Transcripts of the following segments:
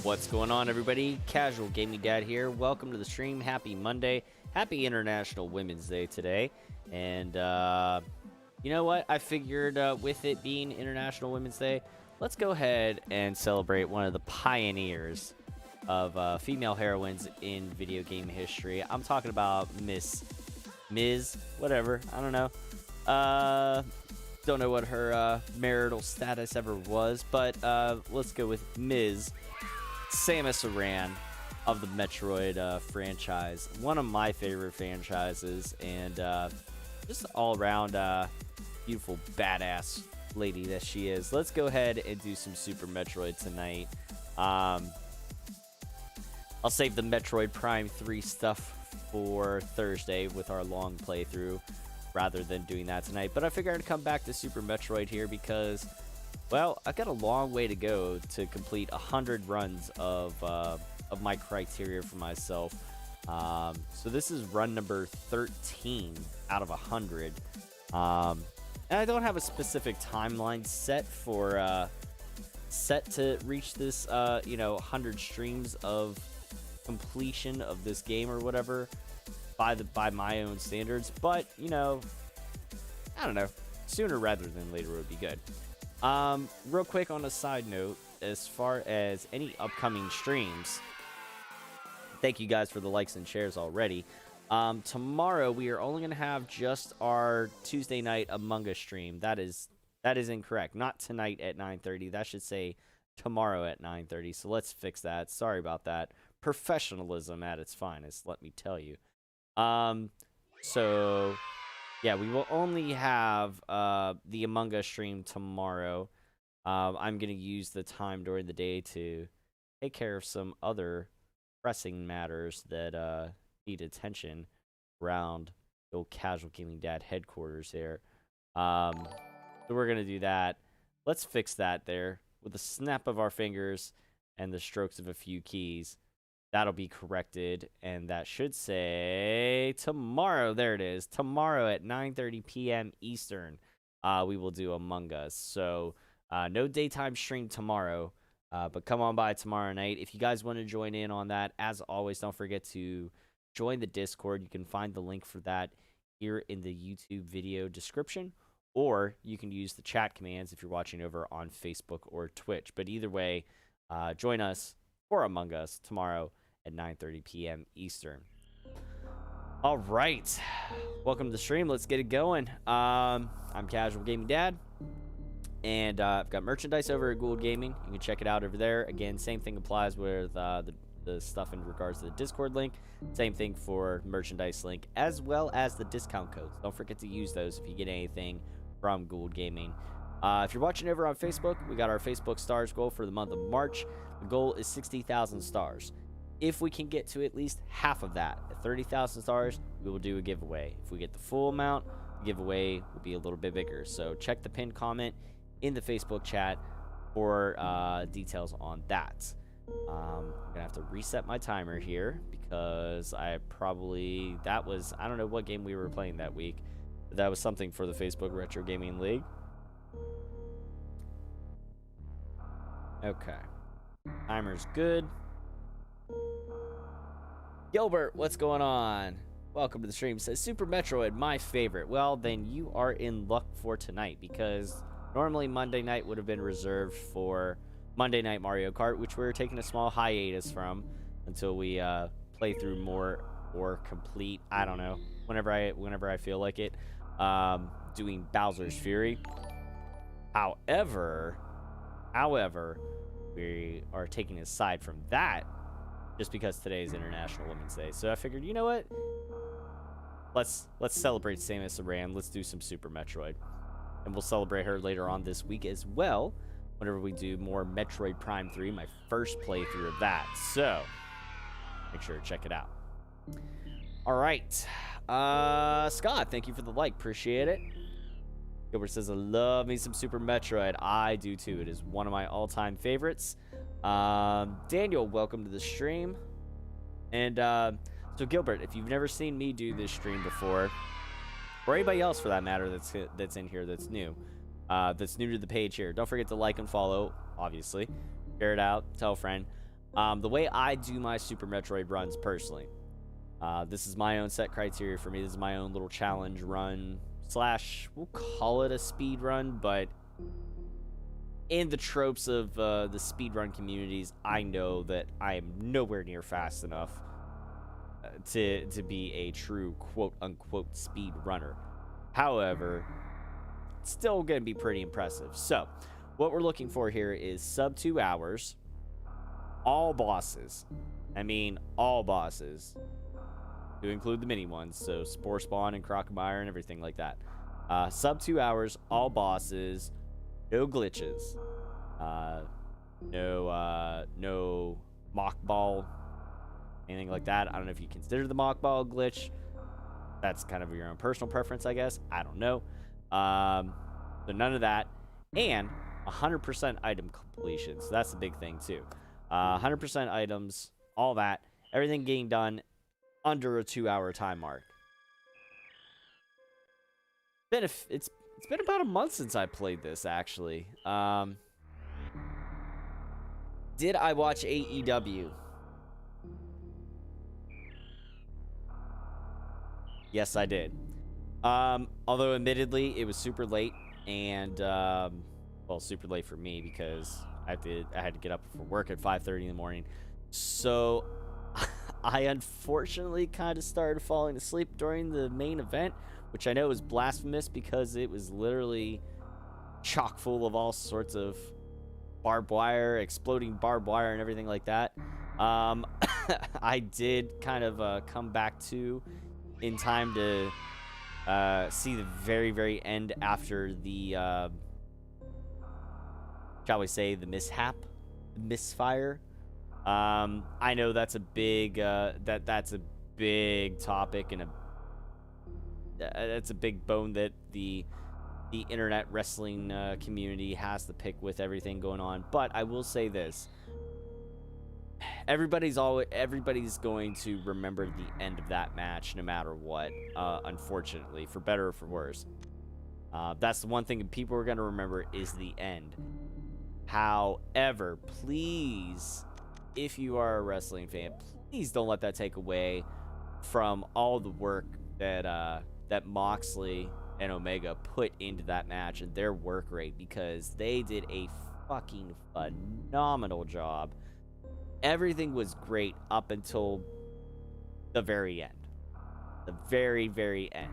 What's going on, everybody? Casual Gaming Dad here. Welcome to the stream. Happy Monday. Happy International Women's Day today. And, you know what? I figured with it being International Women's Day, let's go ahead and celebrate one of the pioneers of female heroines in video game history. I'm talking about Ms. Whatever. I don't know. Don't know what her marital status ever was, but let's go with Ms. Samus Aran of the Metroid franchise. One of my favorite franchises, and just all-around beautiful, badass lady that she is. Let's go ahead and do some Super Metroid tonight. I'll save the Metroid Prime 3 stuff for Thursday with our long playthrough rather than doing that tonight. But I figured I'd come back to Super Metroid here because, well, I've got a long way to go to complete 100 runs of my criteria for myself. So this is run number 13 out of 100. And I don't have a specific timeline set to reach this, 100 streams of completion of this game or whatever by my own standards. But, I don't know. Sooner rather than later would be good. Real quick on a side note, as far as any upcoming streams, thank you guys for the likes and shares already. Tomorrow we are only going to have just our Tuesday night Among Us stream. That is incorrect. Not tonight at 9:30. That should say tomorrow at 9:30. So let's fix that. Sorry about that. Professionalism at its finest, let me tell you. So yeah, we will only have the Among Us stream tomorrow. I'm going to use the time during the day to take care of some other pressing matters that need attention around the old Casual Gaming Dad headquarters here. So we're going to do that. Let's fix that there with a snap of our fingers and the strokes of a few keys. That'll be corrected, and that should say tomorrow. There it is. Tomorrow at 9:30 p.m. Eastern, we will do Among Us. So no daytime stream tomorrow, but come on by tomorrow night. If you guys want to join in on that, as always, don't forget to join the Discord. You can find the link for that here in the YouTube video description, or you can use the chat commands if you're watching over on Facebook or Twitch. But either way, join us for Among Us tomorrow at 9:30 p.m. Eastern. All right, welcome to the stream. Let's get it going. I'm Casual Gaming Dad, and I've got merchandise over at Gould Gaming. You can check it out over there. Again, same thing applies with the stuff in regards to the Discord link. Same thing for merchandise link, as well as the discount codes. Don't forget to use those if you get anything from Gould Gaming. If you're watching over on Facebook, we got our Facebook stars goal for the month of March. The goal is 60,000 stars. If we can get to at least half of that, at 30,000 stars, we will do a giveaway. If we get the full amount, the giveaway will be a little bit bigger. So check the pinned comment in the Facebook chat for details on that. I'm going to have to reset my timer here because I don't know what game we were playing that week. But that was something for the Facebook Retro Gaming League. Okay. Timer's good. Gilbert, what's going on? Welcome to the stream. Says Super Metroid, my favorite. Well, then you are in luck for tonight, because normally Monday night would have been reserved for Monday Night Mario Kart, which we're taking a small hiatus from until we play through more or complete, I don't know, whenever I feel like it, doing Bowser's Fury. However, we are taking aside from that just because today is International Women's Day. So I figured, you know what? Let's celebrate Samus Aran. Let's do some Super Metroid. And we'll celebrate her later on this week as well, whenever we do more Metroid Prime 3, my first playthrough of that. So make sure to check it out. All right. Scott, thank you for the like. Appreciate it. Gilbert says, I love me some Super Metroid. I do too. It is one of my all-time favorites. Daniel, welcome to the stream. And so Gilbert, if you've never seen me do this stream before, or anybody else for that matter that's in here that's new to the page here, don't forget to like and follow, obviously. Share it out, tell a friend. The way I do my Super Metroid runs personally, this is my own set criteria for me. This is my own little challenge run slash, we'll call it a speed run, but in the tropes of the speedrun communities, I know that I am nowhere near fast enough to be a true quote-unquote speed runner. However, it's still going to be pretty impressive. So, what we're looking for here is sub 2 hours, all bosses. I mean, all bosses. To include the mini ones, so Spore Spawn and Crocomire and everything like that. Sub 2 hours, all bosses, no glitches. No mock ball, anything like that. I don't know if you consider the mock ball glitch. That's kind of your own personal preference, I guess. I don't know. So none of that. And 100% item completion. So that's the big thing, too. 100% items, all that. Everything getting done under a 2-hour time mark. It's been about a month since I played this, actually. Did I watch AEW? Yes, I did. Although, admittedly, it was super late, and, well, super late for me because I had to get up for work at 5:30 in the morning. So, I unfortunately kind of started falling asleep during the main event, which I know is blasphemous because it was literally chock full of all sorts of barbed wire, exploding barbed wire, and everything like that. I did kind of come back to in time to see the very, very end after the, shall we say, the mishap, the misfire. I know that's a big that's a big topic and that's a big bone that the internet wrestling community has to pick with everything going on. But I will say this: everybody's going to remember the end of that match, no matter what. Unfortunately, for better or for worse, that's the one thing people are going to remember is the end. However, please, if you are a wrestling fan, please don't let that take away from all the work that Moxley and Omega put into that match and their work rate, because they did a fucking phenomenal job. Everything was great up until the very end. The very, very end.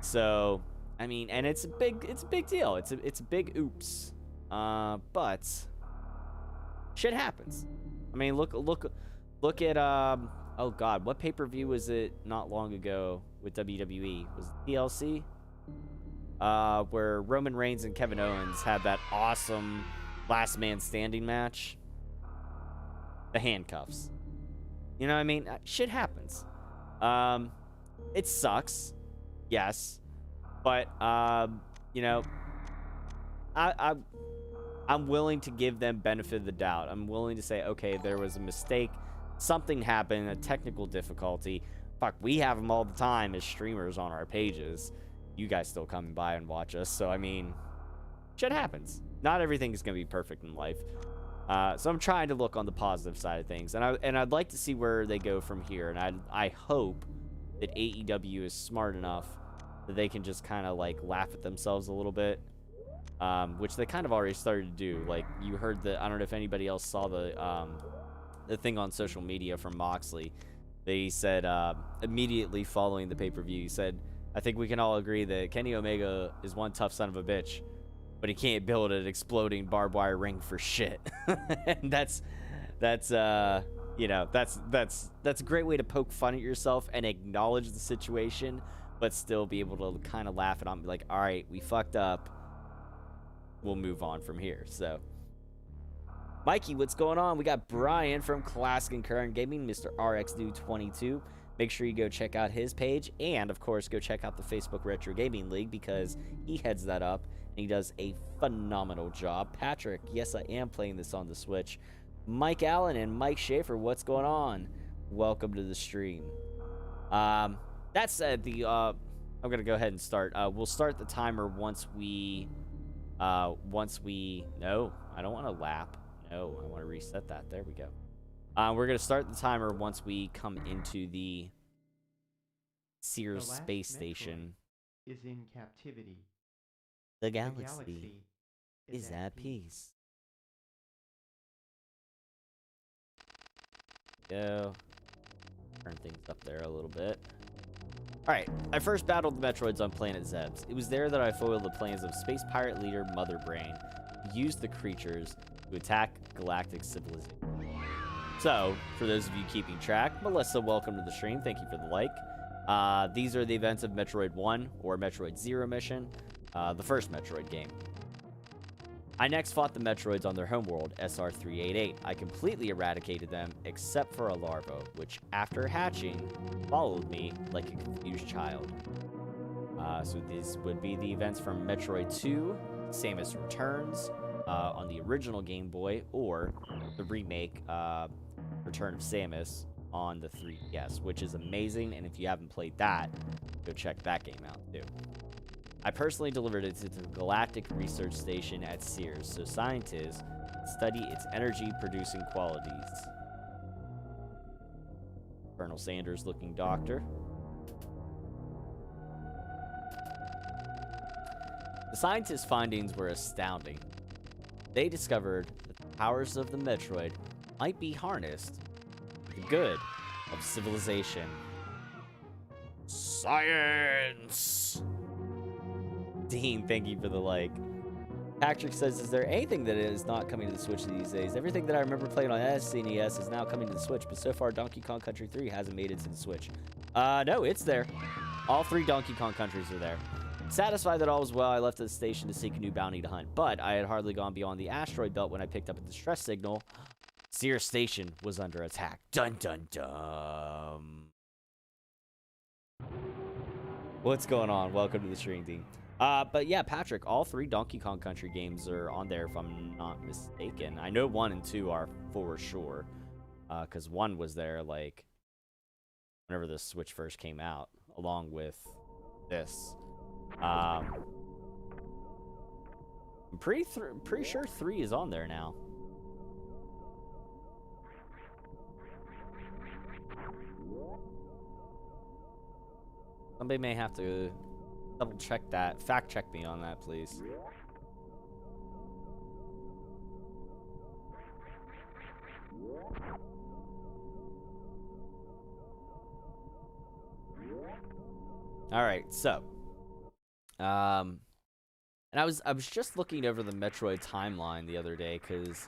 So, I mean, and it's a big deal. It's a big oops. But shit happens. I mean, look at oh god, what pay-per-view was it not long ago with WWE? Was it TLC? Where Roman Reigns and Kevin Owens had that awesome last man standing match. The handcuffs. You know what I mean? Shit happens. It sucks. Yes. But, you know, I'm willing to give them benefit of the doubt. I'm willing to say, okay, there was a mistake. Something happened, a technical difficulty. Fuck, we have them all the time as streamers on our pages. You guys still come by and watch us. So, I mean, shit happens. Not everything is going to be perfect in life. So I'm trying to look on the positive side of things. And I'd like to see where they go from here. And I hope that AEW is smart enough that they can just kind of, like, laugh at themselves a little bit. Which they kind of already started to do. Like, you heard I don't know if anybody else saw the thing on social media from Moxley. They said, immediately following the pay-per-view, he said, I think we can all agree that Kenny Omega is one tough son of a bitch, but he can't build an exploding barbed wire ring for shit. And that's you know, that's a great way to poke fun at yourself and acknowledge the situation, but still be able to kind of laugh it off and be like, all right, we fucked up. We'll move on from here. So, Mikey, what's going on? We got Brian from Classic and Current Gaming, Mr. RxDude22. Make sure you go check out his page, and of course, go check out the Facebook Retro Gaming League because he heads that up and he does a phenomenal job. Patrick, yes, I am playing this on the Switch. Mike Allen and Mike Schaefer, what's going on? Welcome to the stream. That said, I'm gonna go ahead and start. We'll start the timer once we. No, I don't want to lap. No, I want to reset that. There we go. We're going to start the timer once we come into the Sears space station. Is in captivity. The galaxy is at peace. Go. Turn things up there a little bit. Alright, I first battled the Metroids on planet Zebes. It was there that I foiled the plans of space pirate leader Mother Brain, who used the creatures to attack galactic civilization. So, for those of you keeping track, Melissa, welcome to the stream. Thank you for the like. These are the events of Metroid 1 or Metroid Zero mission, the first Metroid game. I next fought the Metroids on their homeworld, SR-388. I completely eradicated them, except for a larva, which, after hatching, followed me like a confused child. So these would be the events from Metroid 2, Samus Returns, on the original Game Boy, or the remake, Return of Samus, on the 3DS, which is amazing, and if you haven't played that, go check that game out, too. I personally delivered it to the Galactic Research Station at Sears, so scientists study its energy-producing qualities. Colonel Sanders-looking doctor. The scientists' findings were astounding. They discovered that the powers of the Metroid might be harnessed for the good of civilization. Science! Dean, thank you for the like. Patrick says, is there anything that is not coming to the Switch these days? Everything that I remember playing on SNES is now coming to the Switch, but so far Donkey Kong Country 3 hasn't made it to the Switch. No, it's there. All 3 Donkey Kong countries are there. Satisfied that all was well, I left the station to seek a new bounty to hunt, but I had hardly gone beyond the asteroid belt when I picked up a distress signal. Sears Station was under attack. Dun dun dun. What's going on? Welcome to the stream, Dean. But yeah, Patrick, all 3 Donkey Kong Country games are on there, if I'm not mistaken. I know 1 and 2 are for sure, because 1 was there, like, whenever the Switch first came out, along with this. I'm pretty sure 3 is on there now. Somebody may have to double check that. Fact check me on that, please. All right, so, and I was just looking over the Metroid timeline the other day because,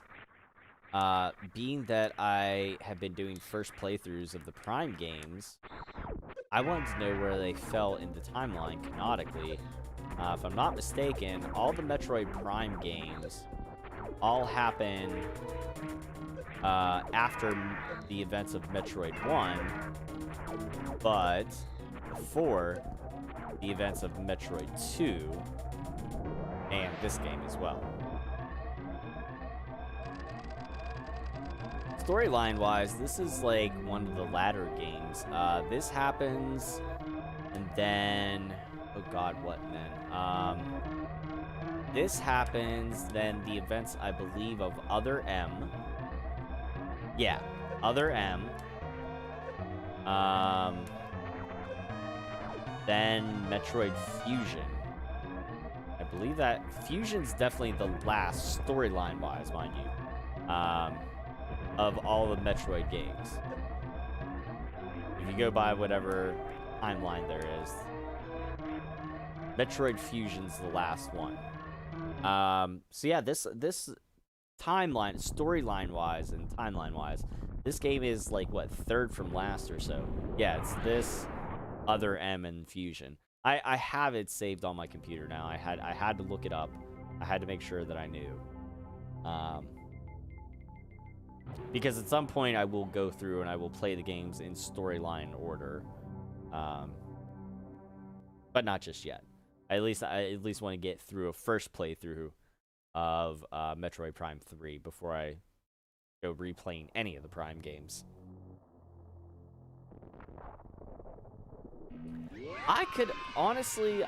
being that I have been doing first playthroughs of the Prime games, I wanted to know where they fell in the timeline canonically. If I'm not mistaken, all the Metroid Prime games all happen after the events of Metroid 1, but before the events of Metroid 2 and this game as well. Storyline-wise, this is like one of the latter games. This happens, and then... Oh god, what then? This happens, then the events, I believe, of Other M. Yeah, Other M. Then Metroid Fusion. I believe that Fusion's definitely the last, storyline-wise, mind you. Of all the Metroid games. If you go by whatever timeline there is, Metroid Fusion's the last one. So yeah, this timeline, storyline-wise and timeline-wise, this game is like, what, 3rd from last or so. Yeah, it's this, Other M, and Fusion. I have it saved on my computer now. I had to look it up. I had to make sure that I knew. Because at some point I will go through and I will play the games in storyline order, but not just yet. I at least want to get through a first playthrough of Metroid Prime 3 before I go replaying any of the Prime games. I could honestly,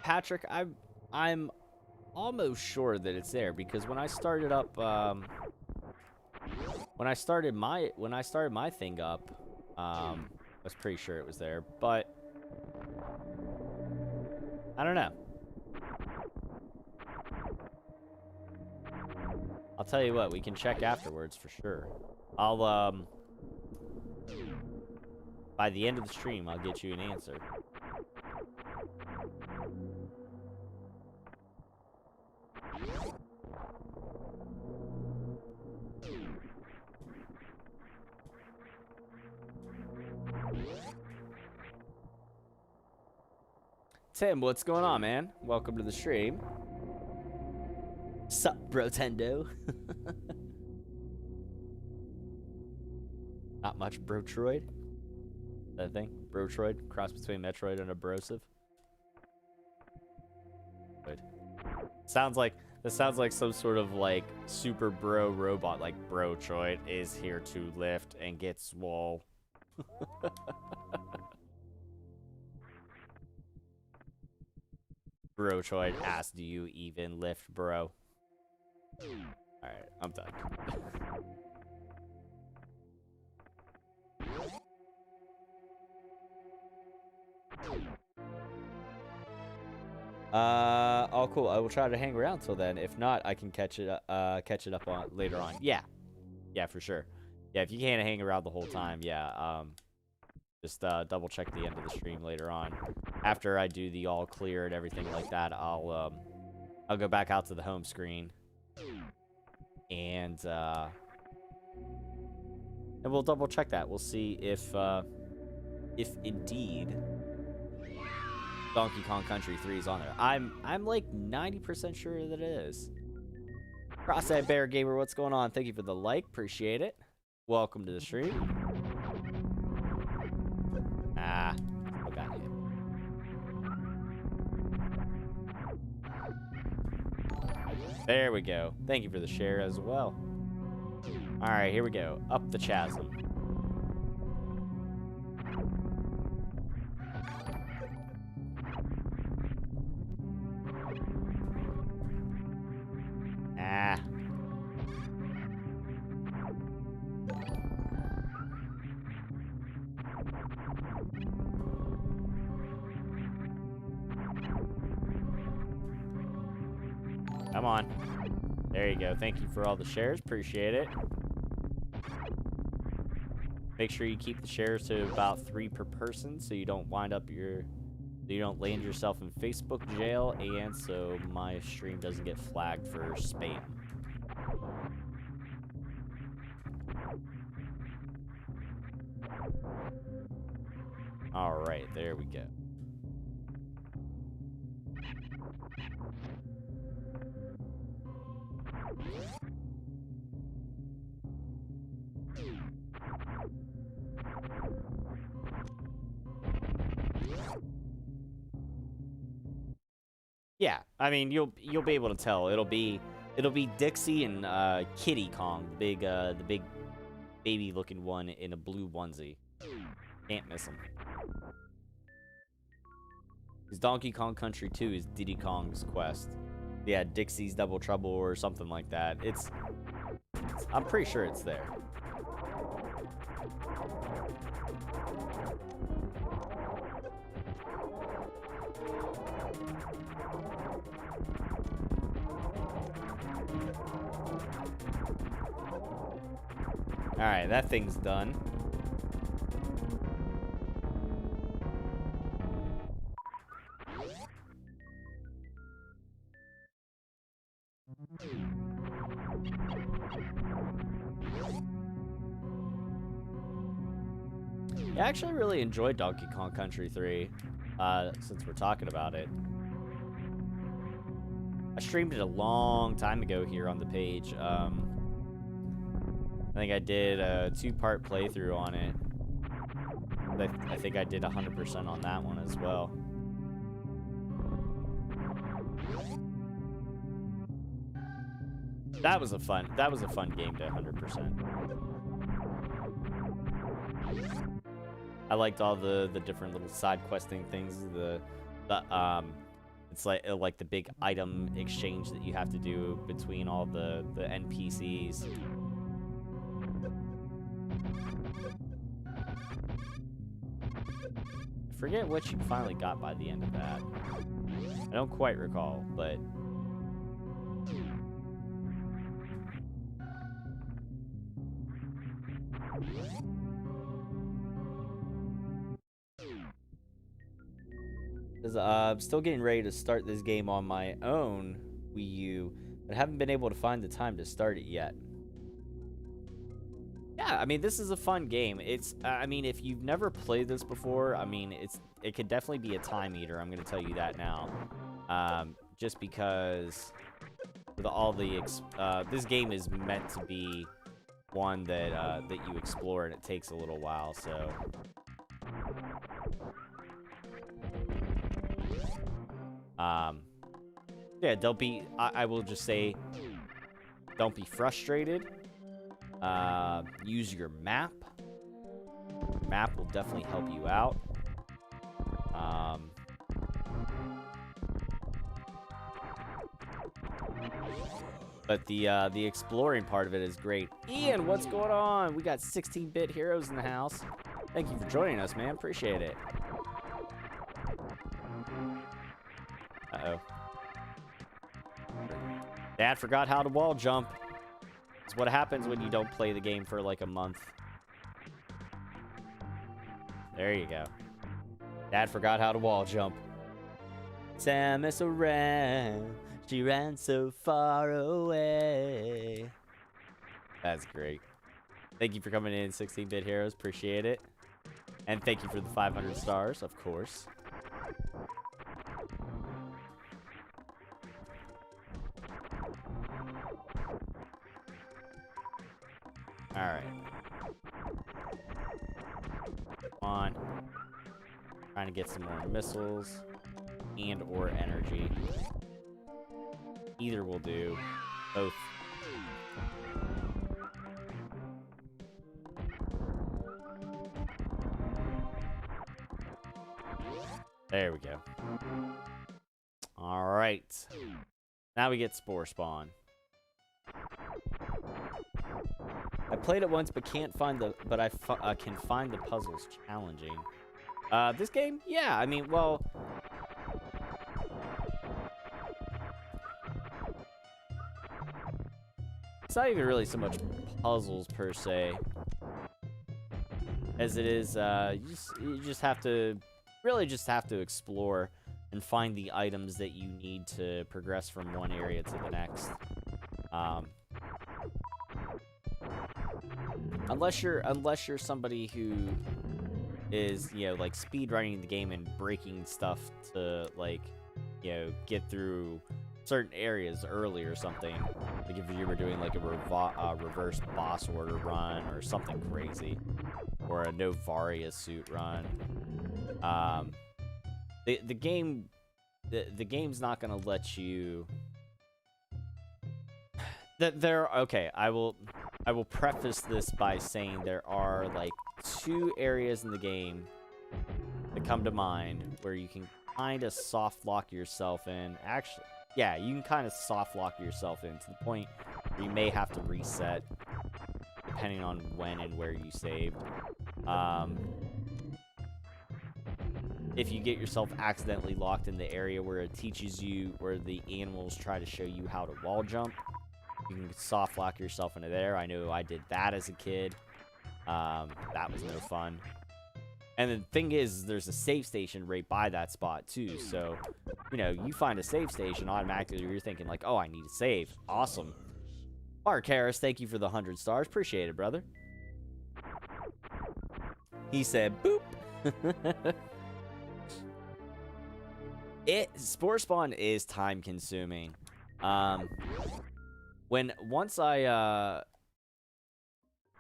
Patrick, I'm almost sure that it's there because when I started up When I started my thing up, I was pretty sure it was there, but I don't know. I'll tell you what, we can check afterwards for sure. I'll by the end of the stream, I'll get you an answer. Tim, what's going on, man? Welcome to the stream. Sup, Brotendo? Not much Brotroid? That thing? Brotroid? Cross between Metroid and a Brosive? Good. This sounds like some sort of like super bro robot, like Brotroid is here to lift and get swole. Brotroid asks, do you even lift, bro? Alright, I'm done. Oh cool. I will try to hang around till then. If not, I can catch it up on later on. Yeah. Yeah, for sure. Yeah, if you can't hang around the whole time, yeah, just double check the end of the stream later on. After I do the all clear and everything like that, I'll go back out to the home screen and we'll double check that. We'll see if indeed Donkey Kong Country 3 is on there. I'm like 90% sure that it is. Cross-eyed Bear Gamer, what's going on? Thank you for the like, appreciate it. Welcome to the stream. Ah, still got you. There we go. Thank you for the share as well. All right, here we go. Up the chasm. Ah. Come on. There you go. Thank you for all the shares. Appreciate it. Make sure you keep the shares to about 3 per person so you don't wind up so you don't land yourself in Facebook jail and so my stream doesn't get flagged for spam. All right, there we go. Yeah, I mean you'll be able to tell. It'll be Dixie and Kitty Kong, the big baby looking one in a blue onesie. Can't miss him. Because Donkey Kong Country 2 is Diddy Kong's quest. Yeah, Dixie's Double Trouble or something like that. I'm pretty sure it's there. Alright, that thing's done. I actually really enjoyed Donkey Kong Country 3, since we're talking about it. I streamed it a long time ago here on the page. I think I did a 2-part playthrough on it. I think I did 100% on that one as well. That was a fun game to 100%. I liked all the different little side questing things. It's like the big item exchange that you have to do between all the NPCs. forget what you finally got by the end of that. I don't quite recall, but... I'm still getting ready to start this game on my own Wii U, but haven't been able to find the time to start it yet. Yeah, I mean, this is a fun game. It's, I mean, if you've never played this before, I mean, it could definitely be a time eater. I'm going to tell you that now. Just because with all the, this game is meant to be one that, that you explore, and it takes a little while, so... Yeah, don't be, I will just say, don't be frustrated. Use your map. Map will definitely help you out. But the exploring part of it is great. Ian, what's going on? We got 16-bit heroes in the house. Thank you for joining us, man. Appreciate it. Uh-oh. Dad forgot how to wall jump. It's what happens when you don't play the game for like a month. There you go. Dad forgot how to wall jump. Samus ran. She ran so far away. That's great. Thank you for coming in, 16-bit heroes. Appreciate it. And thank you for the 500 stars, of course. Alright. On. Trying to get some more missiles and or energy. Either will do. Both. There we go. Alright. Now we get Spore Spawn. I played it once, but can't find the. But I can find the puzzles challenging. This game, yeah. I mean, well, it's not even really so much puzzles per se, as it is. You just have to really just have to explore and find the items that you need to progress from one area to the next. Unless you're somebody who is, you know, like speedrunning the game and breaking stuff to, like, you know, get through certain areas early or something. Like if you were doing like a reverse boss order run or something crazy, or a no Varia suit run. The game's not gonna let you. Okay, I will preface this by saying there are like 2 areas in the game that come to mind where you can kind of soft lock yourself in. Actually, yeah, you can kind of soft lock yourself in to the point where you may have to reset depending on when and where you saved. If you get yourself accidentally locked in the area where it teaches you, where the animals try to show you how to wall jump, you can soft lock yourself into there. I know I did that as a kid. That was no fun. And the thing is, there's a save station right by that spot too. So, you know, you find a save station, automatically you're thinking like, oh, I need to save. Awesome. Mark Harris, thank you for the 100 stars. Appreciate it, brother. He said, boop. Spore Spawn is time consuming. Once I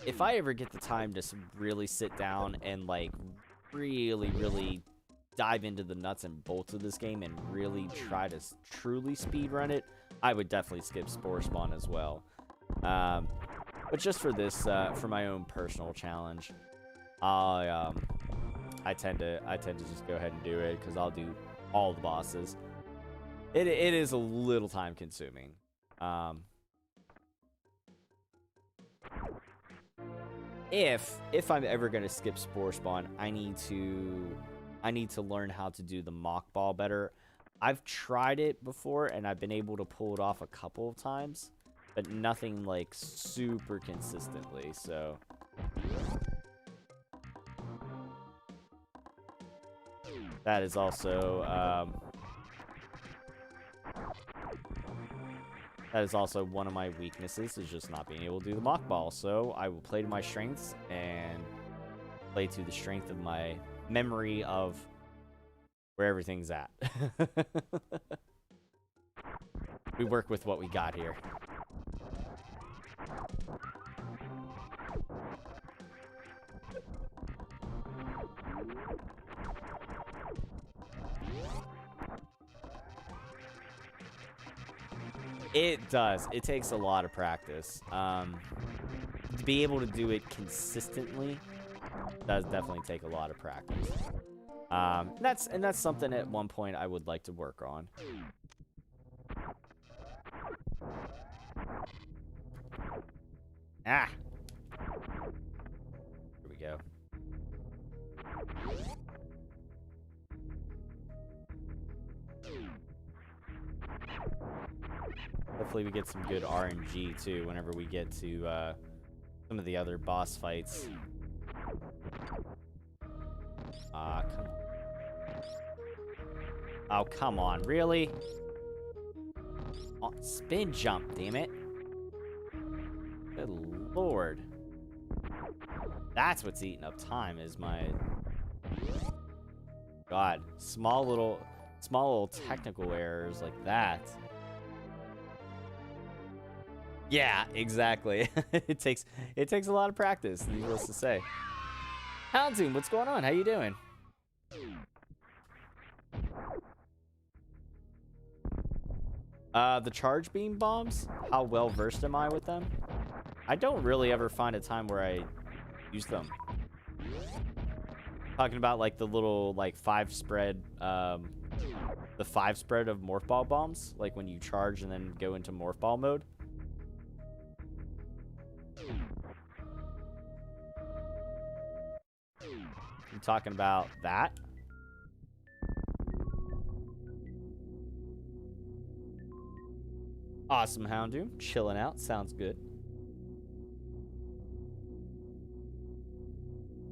if I ever get the time to really sit down and like really dive into the nuts and bolts of this game and really try to truly speedrun it, I would definitely skip Spore Spawn as well. But just for this, for my own personal challenge, I tend to just go ahead and do it because I'll do all the bosses. It is a little time consuming. If I'm ever gonna skip Spore Spawn, I need to I need to learn how to do the mock ball better. I've tried it before, and I've been able to pull it off a couple of times, but nothing, like, super consistently, so... That is also, that is also one of my weaknesses, is just not being able to do the mock ball. So I will play to my strengths and play to the strength of my memory of where everything's at. We work with what we got here. It does. It takes a lot of practice. To be able to do it consistently does definitely take a lot of practice. That's something at one point I would like to work on. Ah! Here we go. Hopefully we get some good RNG, too, whenever we get to, some of the other boss fights. Come on. Oh, come on. Really? Oh, spin jump, damn it. Good lord. That's what's eating up time, is my... God. Small little technical errors like that. Yeah, exactly. It takes a lot of practice, needless to say. Houndoom, what's going on? How you doing? The charge beam bombs? How well versed am I with them? I don't really ever find a time where I use them. Talking about like the little like 5 spread, the 5 spread of morph ball bombs, like when you charge and then go into morph ball mode. You talking about that? Awesome, Houndoom. Chilling out. Sounds good.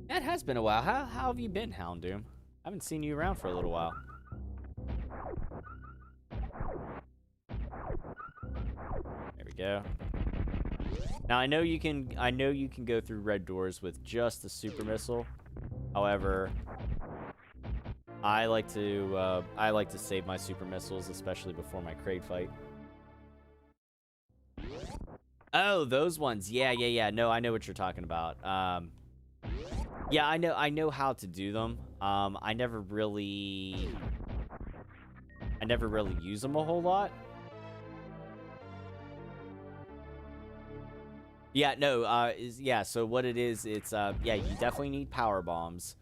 It has been a while. How have you been, Houndoom? I haven't seen you around for a little while. There we go. Now I know you can go through red doors with just the super missile. However, I like to save my super missiles, especially before my Kraid fight. Oh, those ones. Yeah. No, I know what you're talking about. Yeah, I know how to do them. I never really use them a whole lot. Yeah, no, yeah, so what it is, it's yeah, you definitely need power bombs.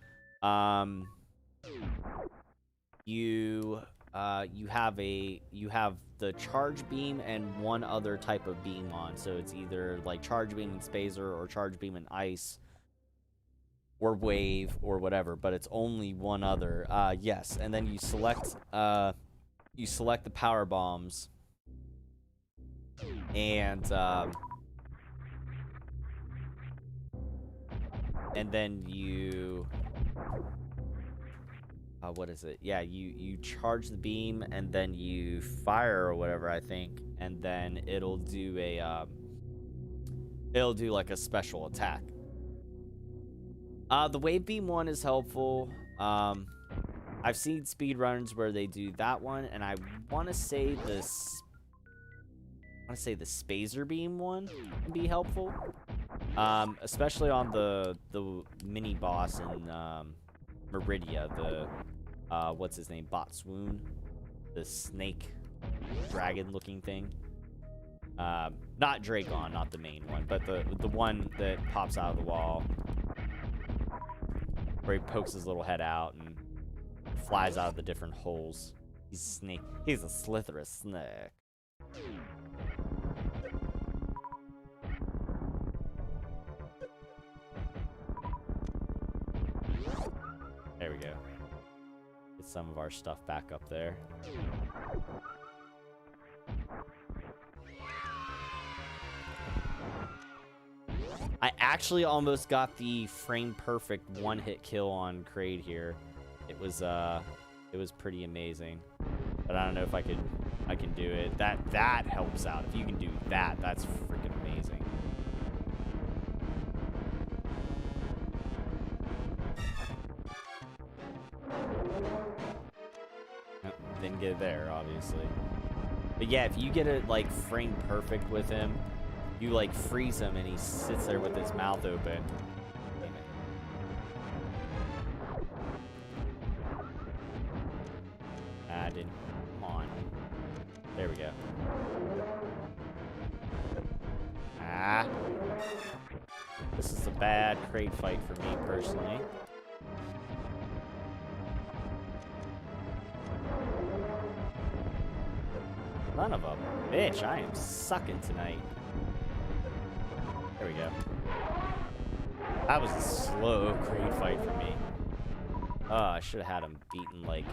You have the charge beam and one other type of beam on. So it's either like charge beam and spacer or charge beam and ice or wave or whatever, but it's only one other. Yes, and then you select the power bombs and then you what is it? Yeah, you charge the beam and then you fire or whatever, I think, and then it'll do like a special attack. The wave beam one is helpful. I've seen speedruns where they do that one, and I want to say the spacer beam one can be helpful. Especially on the mini boss in Meridia, the what's his name, Botswoon, the snake dragon looking thing. Not Dragon, not the main one, but the one that pops out of the wall, where he pokes his little head out and flies out of the different holes. He's a snake. He's a slithery snake. There we go. some of our stuff back up there. I actually almost got the frame perfect one-hit kill on Kraid here. It was pretty amazing. But I don't know if I can do it. That helps out. If you can do that, that's freaking amazing. Didn't get it there, obviously. But yeah, if you get it like frame perfect with him, you like freeze him and he sits there with his mouth open. I didn't. Come on. There we go. Ah. This is a bad Kraid fight for me personally. Son of a bitch, I am sucking tonight. There we go. That was a slow Kraid fight for me. Oh, I should have had him beaten like...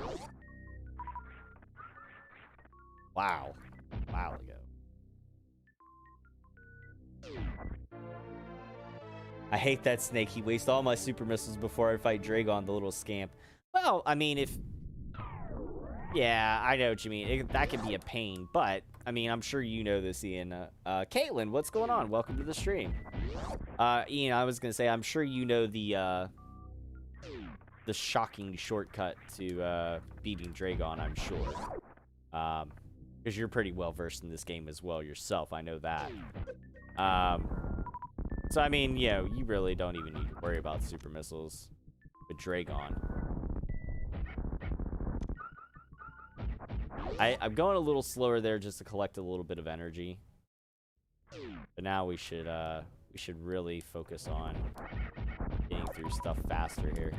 Wow. A while ago. I hate that snake. He wastes all my super missiles before I fight Dragon, the little scamp. Well, I mean, if... Yeah, I know what you mean. That can be a pain, but, I mean, I'm sure you know this, Ian. Caitlin, what's going on? Welcome to the stream. Ian, I was going to say, I'm sure you know the shocking shortcut to beating Dragon, I'm sure. Because you're pretty well versed in this game as well yourself, I know that. So, I mean, you know, you really don't even need to worry about super missiles with Dragon. I'm going a little slower there just to collect a little bit of energy. But now we should really focus on getting through stuff faster here.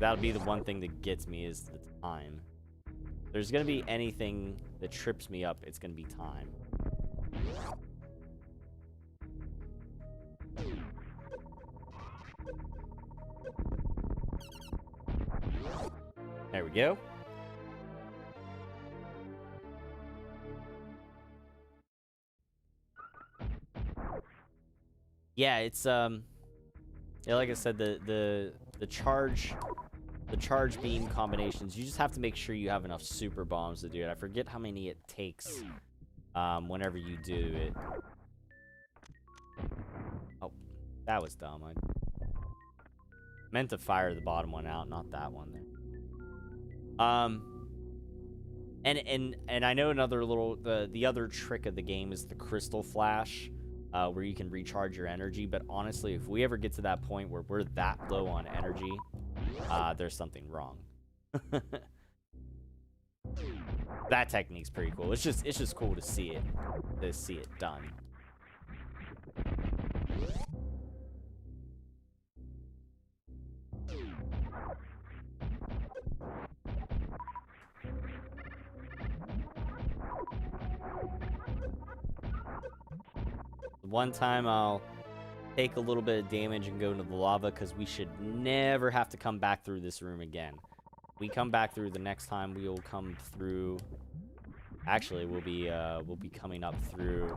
That'll be the one thing that gets me is the time. If there's gonna be anything that trips me up, it's gonna be time. There we go. Yeah, it's yeah, like I said, the charge beam combinations, you just have to make sure you have enough super bombs to do it. I forget how many it takes whenever you do it. Oh, that was dumb. I meant to fire the bottom one out, not that one there. And I know another little, the other trick of the game is the crystal flash, where you can recharge your energy. But honestly, if we ever get to that point where we're that low on energy, there's something wrong. That technique's pretty cool. It's just cool to see it done. One time I'll take a little bit of damage and go into the lava because we should never have to come back through this room again. We come back through the next time, we will come through. Actually, we'll be coming up through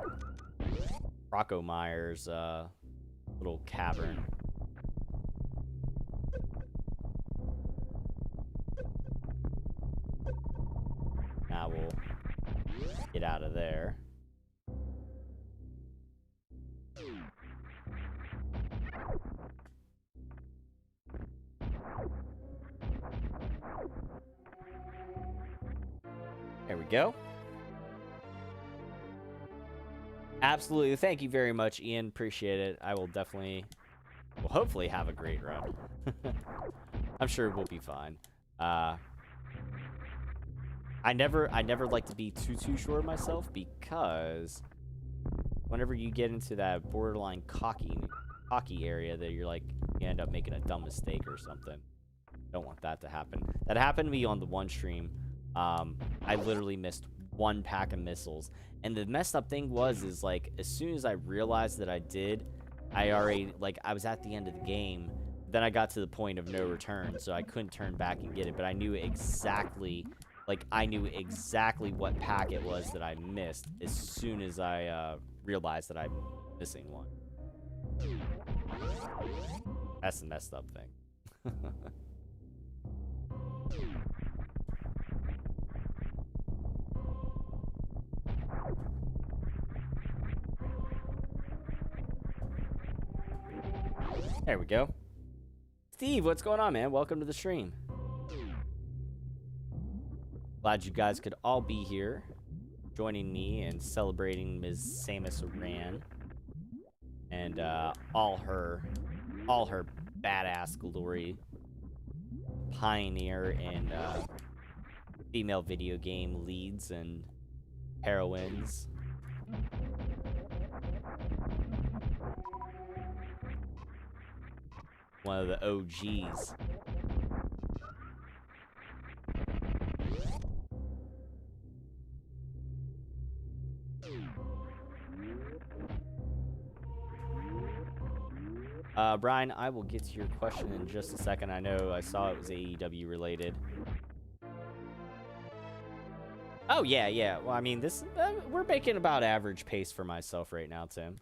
Rocco Meyer's little cavern. Now we'll get out of there. There we go. Absolutely. Thank you very much, Ian. Appreciate it. I will definitely, will hopefully have a great run. I'm sure we'll be fine. I never like to be too sure of myself, because whenever you get into that borderline cocky area that you're like, you end up making a dumb mistake or something. Don't want that to happen. That happened to me on the one stream. I literally missed one pack of missiles. And the messed up thing is like, as soon as I realized that I did, I already, like, I was at the end of the game. then I got to the point of no return, so I couldn't turn back and get it. But I knew exactly, like, I knew exactly what pack it was that I missed as soon as I realized that I'm missing one. That's the messed up thing. There we go. Steve, what's going on, man? Welcome to the stream. Glad you guys could all be here, joining me and celebrating Ms. Samus Aran and all her badass glory. Pioneer in female video game leads and heroines. One of the OGs. Brian, I will get to your question in just a second. I know I saw it was AEW related. Oh, yeah, yeah. Well, I mean, this we're making about average pace for myself right now, Tim.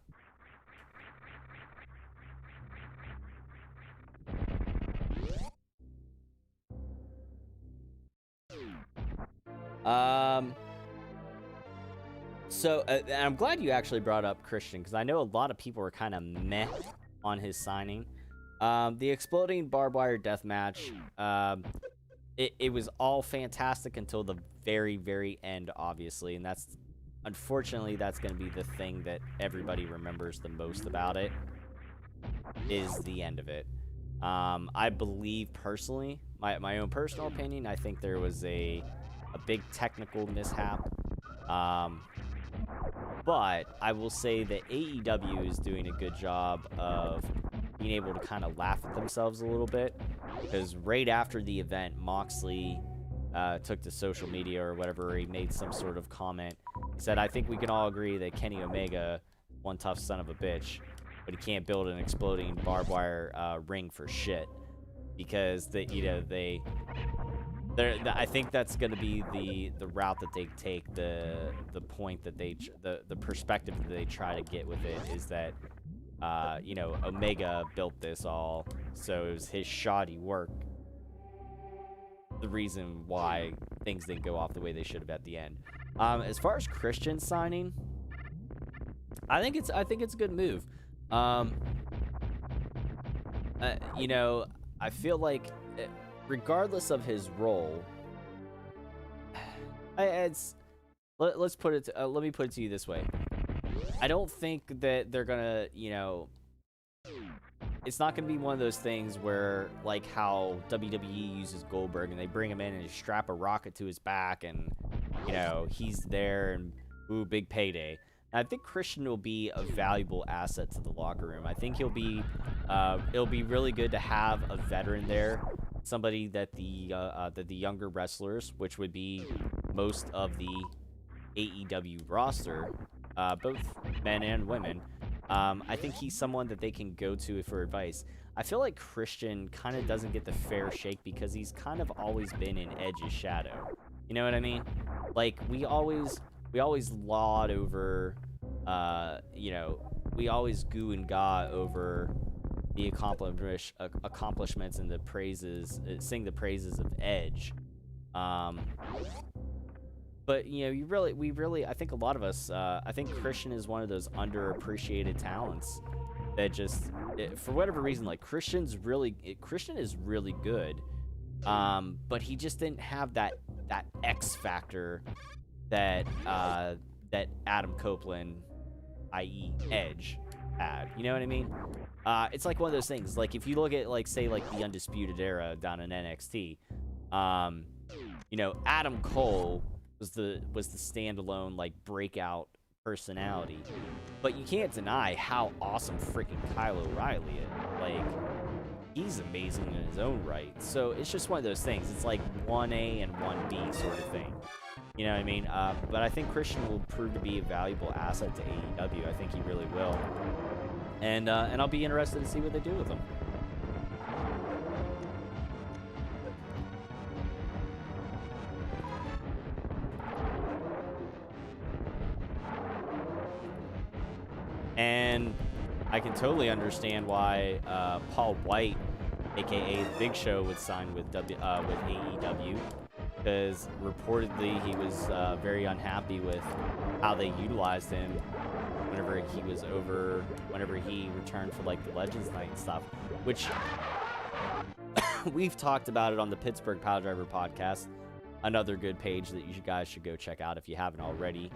So I'm glad you actually brought up Christian, because I know a lot of people were kind of meh on his signing. The exploding barbed wire death match, it was all fantastic until the very, very end, obviously, and that's unfortunately that's going to be the thing that everybody remembers the most about it, is the end of it. I believe personally, my own personal opinion, I think there was a big technical mishap. But I will say that AEW is doing a good job of being able to kind of laugh at themselves a little bit, because right after the event, Moxley took to social media or whatever, he made some sort of comment. He said, "I think we can all agree that Kenny Omega, one tough son of a bitch, but he can't build an exploding barbed wire ring for shit," because I think that's going to be the route that they take. The point that the perspective that they try to get with it is that Omega built this all, so it was his shoddy work, the reason why things didn't go off the way they should have at the end. As far as Christian signing, I think it's a good move. I feel like, regardless of his role, let me put it to you this way. I don't think that they're gonna, it's not gonna be one of those things where, like how WWE uses Goldberg and they bring him in and strap a rocket to his back and, he's there and, ooh, big payday. And I think Christian will be a valuable asset to the locker room. I think it'll be really good to have a veteran there. Somebody that the younger wrestlers, which would be most of the AEW roster, both men and women, I think he's someone that they can go to for advice. I feel like Christian kind of doesn't get the fair shake because he's kind of always been in Edge's shadow. You know what I mean? Like, we always laud over, we always goo and gaw over the accomplishments and the praises, sing the praises of Edge. But we really, I think a lot of us, I think Christian is one of those underappreciated talents that just, for whatever reason, like Christian is really good, but he just didn't have that X factor that Adam Copeland, i.e. Edge, had. You know what I mean? It's like one of those things. Like, if you look at, like, say, like the Undisputed Era down in NXT, Adam Cole was the standalone, like, breakout personality, but you can't deny how awesome freaking Kyle O'Reilly is. Like, he's amazing in his own right. So it's just one of those things. It's like 1A and 1B sort of thing. You know what I mean? But I think Christian will prove to be a valuable asset to AEW. I think he really will. And I'll be interested to see what they do with him. And I can totally understand why Paul White, aka Big Show, would sign with AEW, because reportedly he was very unhappy with how they utilized him whenever he returned for like the Legends Night and stuff, which we've talked about it on the Pittsburgh Power Driver podcast, another good page that you guys should go check out if you haven't already.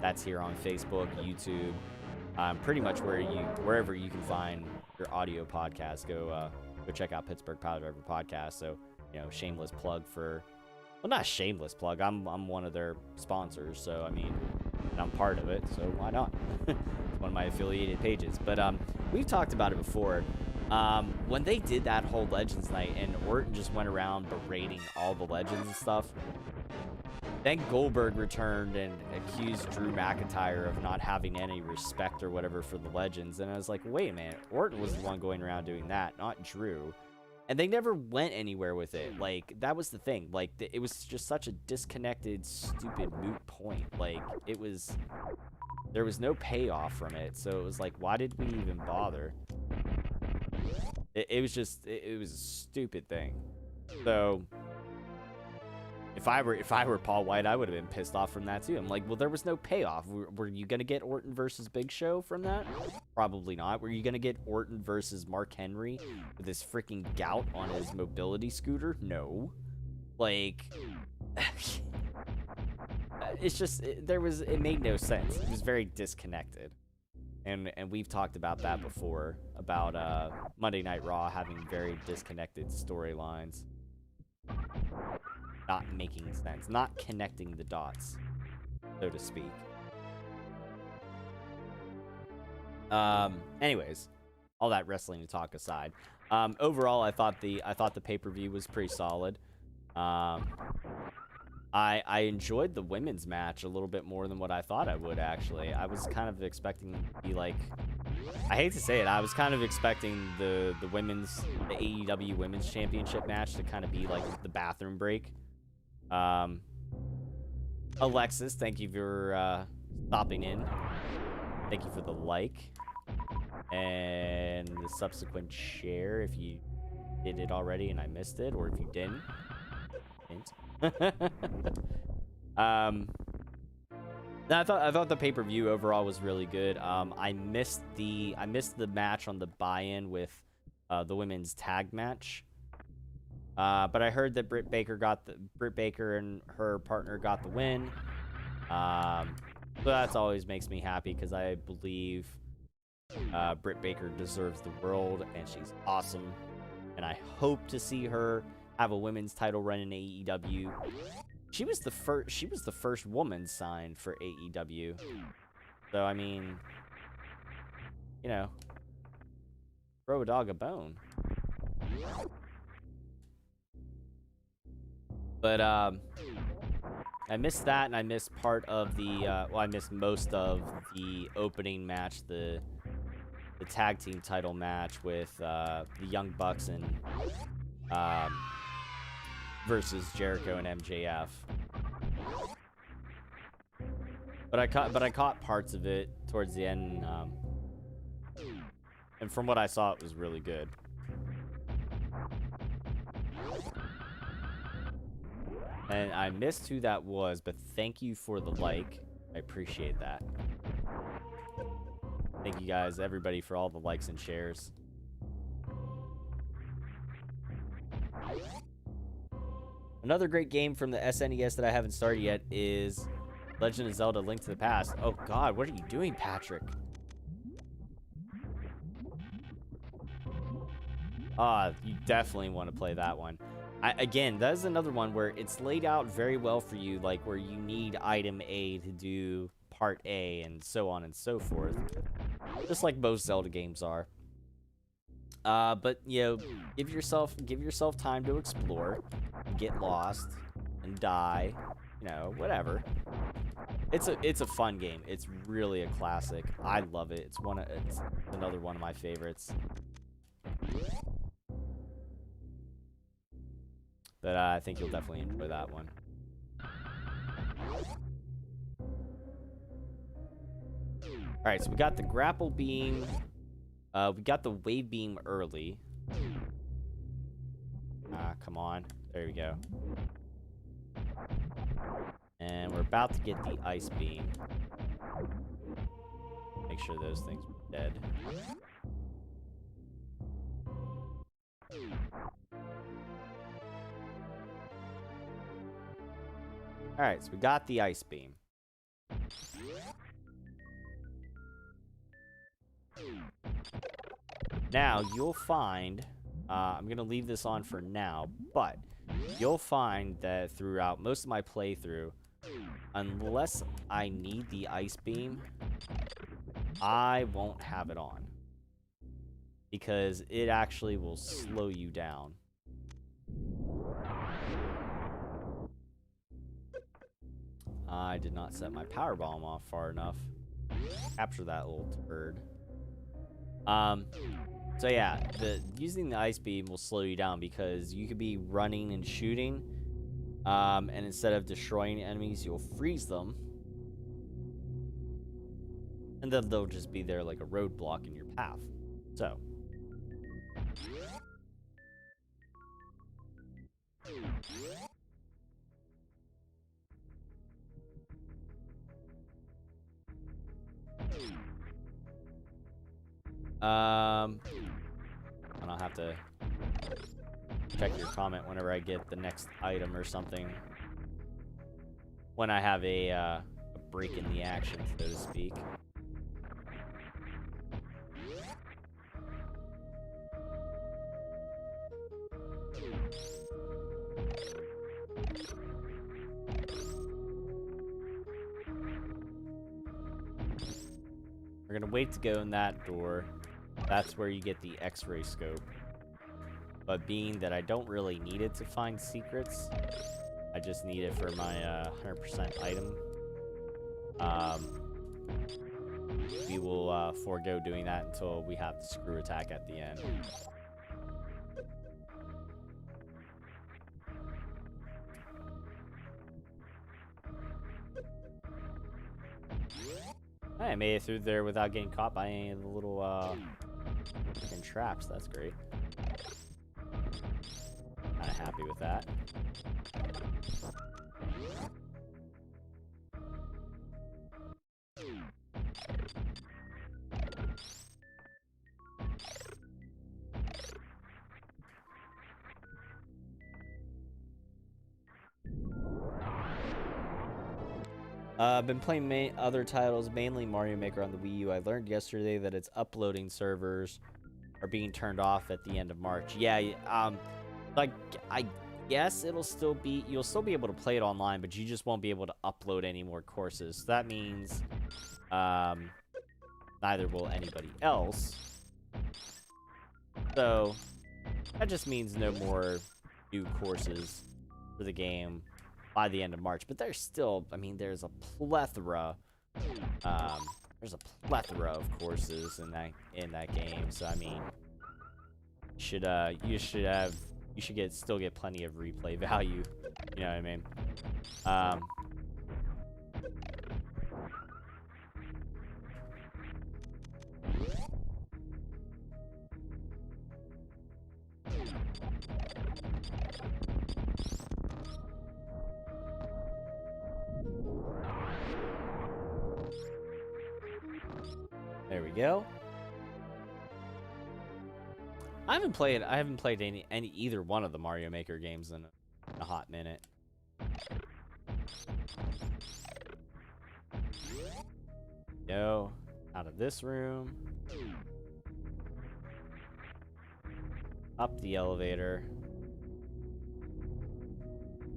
That's here on Facebook, YouTube, pretty much wherever you can find your audio podcast. Go check out Pittsburgh Power Driver podcast. So, you know, shameless plug for, well, not a shameless plug. I'm one of their sponsors, so I mean, and I'm part of it, so why not? It's one of my affiliated pages. But we've talked about it before. When they did that whole Legends Night and Orton just went around berating all the legends and stuff, then Goldberg returned and accused Drew McIntyre of not having any respect or whatever for the legends. And I was like, wait a minute, Orton was the one going around doing that, not Drew. And they never went anywhere with it. Like, that was the thing. Like, it was just such a disconnected, stupid, moot point. Like, there was no payoff from it. So it was like, why did we even bother? It was a stupid thing. So if I were Paul White, I would have been pissed off from that too. I'm like, well, there was no payoff. Were you gonna get Orton versus Big Show from that? Probably not. Were you gonna get Orton versus Mark Henry with his freaking gout on his mobility scooter? No. Like, it's just it made no sense. It was very disconnected. And we've talked about that before, about Monday Night Raw having very disconnected storylines. Not making sense. Not connecting the dots, so to speak. Anyways, all that wrestling talk aside. Overall, I thought the pay-per-view was pretty solid. I enjoyed the women's match a little bit more than what I thought I would, actually. I was kind of expecting to be like, I hate to say it, I was kind of expecting the AEW Women's Championship match to kind of be like the bathroom break. Alexis, thank you for stopping in. Thank you for the like. And the subsequent share if you did it already and I missed it, or if you didn't. I thought the pay-per-view overall was really good. I missed the match on the buy-in with the women's tag match. But I heard that Britt Baker and her partner got the win. So that's always makes me happy because I believe Britt Baker deserves the world and she's awesome. And I hope to see her have a women's title run in AEW. She was the first woman signed for AEW. So I mean, you know, throw a dog a bone. But I missed that, and I missed part of the I missed most of the opening match, the tag team title match with the Young Bucks and versus Jericho and MJF. But I caught parts of it towards the end, and from what I saw, it was really good. And I missed who that was, but thank you for the like. I appreciate that. Thank you guys, everybody, for all the likes and shares. Another great game from the SNES that I haven't started yet is Legend of Zelda: Link to the Past. Oh God, what are you doing, Patrick? You definitely want to play that one. Again, that is another one where it's laid out very well for you, like where you need item A to do part A and so on and so forth. Just like most Zelda games are. But you know, give yourself time to explore, get lost, and die. You know, whatever. It's a fun game. It's really a classic. I love it. It's another one of my favorites. But I think you'll definitely enjoy that one. Alright, so we got the grapple beam. We got the wave beam early. Come on. There we go. And we're about to get the ice beam. Make sure those things are dead. Alright, so we got the ice beam. Now, you'll find... I'm going to leave this on for now, but you'll find that throughout most of my playthrough, unless I need the ice beam, I won't have it on. Because it actually will slow you down. I did not set my power bomb off far enough. Capture that little turd. So yeah, using the ice beam will slow you down because you could be running and shooting, and instead of destroying enemies, you'll freeze them. And then they'll just be there like a roadblock in your path. So. And I'll have to check your comment whenever I get the next item or something. When I have a break in the action, so to speak. We're gonna wait to go in that door. That's where you get the X-ray scope. But being that I don't really need it to find secrets, I just need it for my 100% item. We will forego doing that until we have the screw attack at the end. I made it through there without getting caught by any of the little freaking traps. That's great. Kinda happy with that. I've been playing other titles, mainly Mario Maker on the Wii U. I learned yesterday that its uploading servers are being turned off at the end of March. Yeah, like I guess you'll still be able to play it online, but you just won't be able to upload any more courses. So that means neither will anybody else. So that just means no more new courses for the game by the end of March. But there's still, I mean, there's a plethora of courses in that game. So I mean, you should still get plenty of replay value. You know what I mean? There we go. I haven't played either one of the Mario Maker games in a hot minute. Go out of this room. Up the elevator.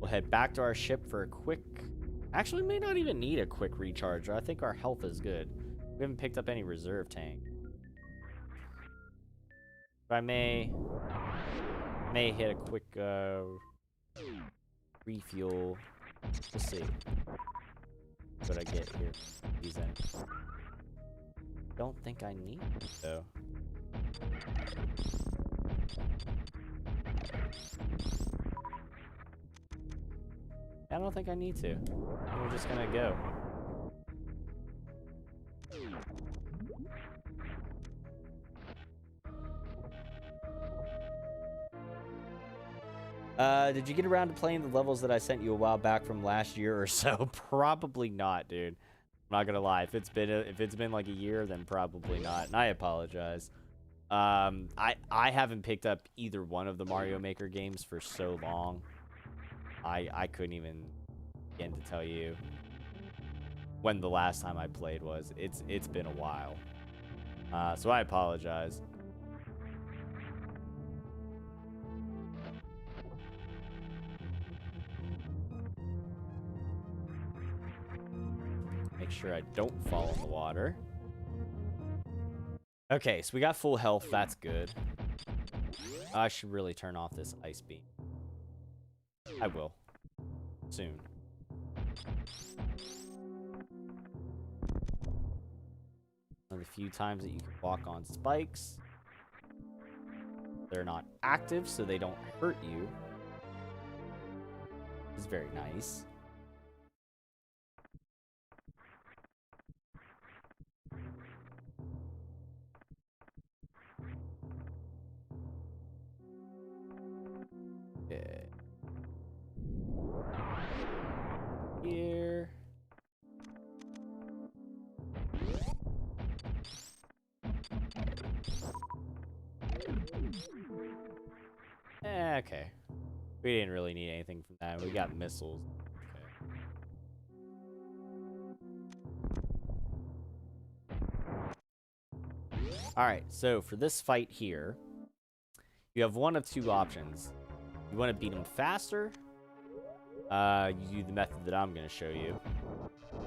We'll head back to our ship for a quick... Actually, we may not even need a quick recharge. I think our health is good. We haven't picked up any reserve tank. But I may hit a quick refuel. We'll see what I get here. These in. Don't think I need it though. I don't think I need to. We're just gonna go. Did you get around to playing the levels that I sent you a while back from last year or so? Probably not, dude. I'm not gonna lie. If it's been like a year, then probably not. And I apologize. I haven't picked up either one of the Mario Maker games for so long. I couldn't even begin to tell you when the last time I played was. It's been a while. So I apologize. Make sure I don't fall in the water. Okay, so we got full health. That's good. I should really turn off this ice beam. I will. Soon. One of the few times that you can walk on spikes. They're not active, so they don't hurt you. It's very nice. Okay. Here. Okay. We didn't really need anything from that. We got missiles. Okay. Alright, so for this fight here, you have one of two options. You want to beat him faster? You do the method that I'm going to show you.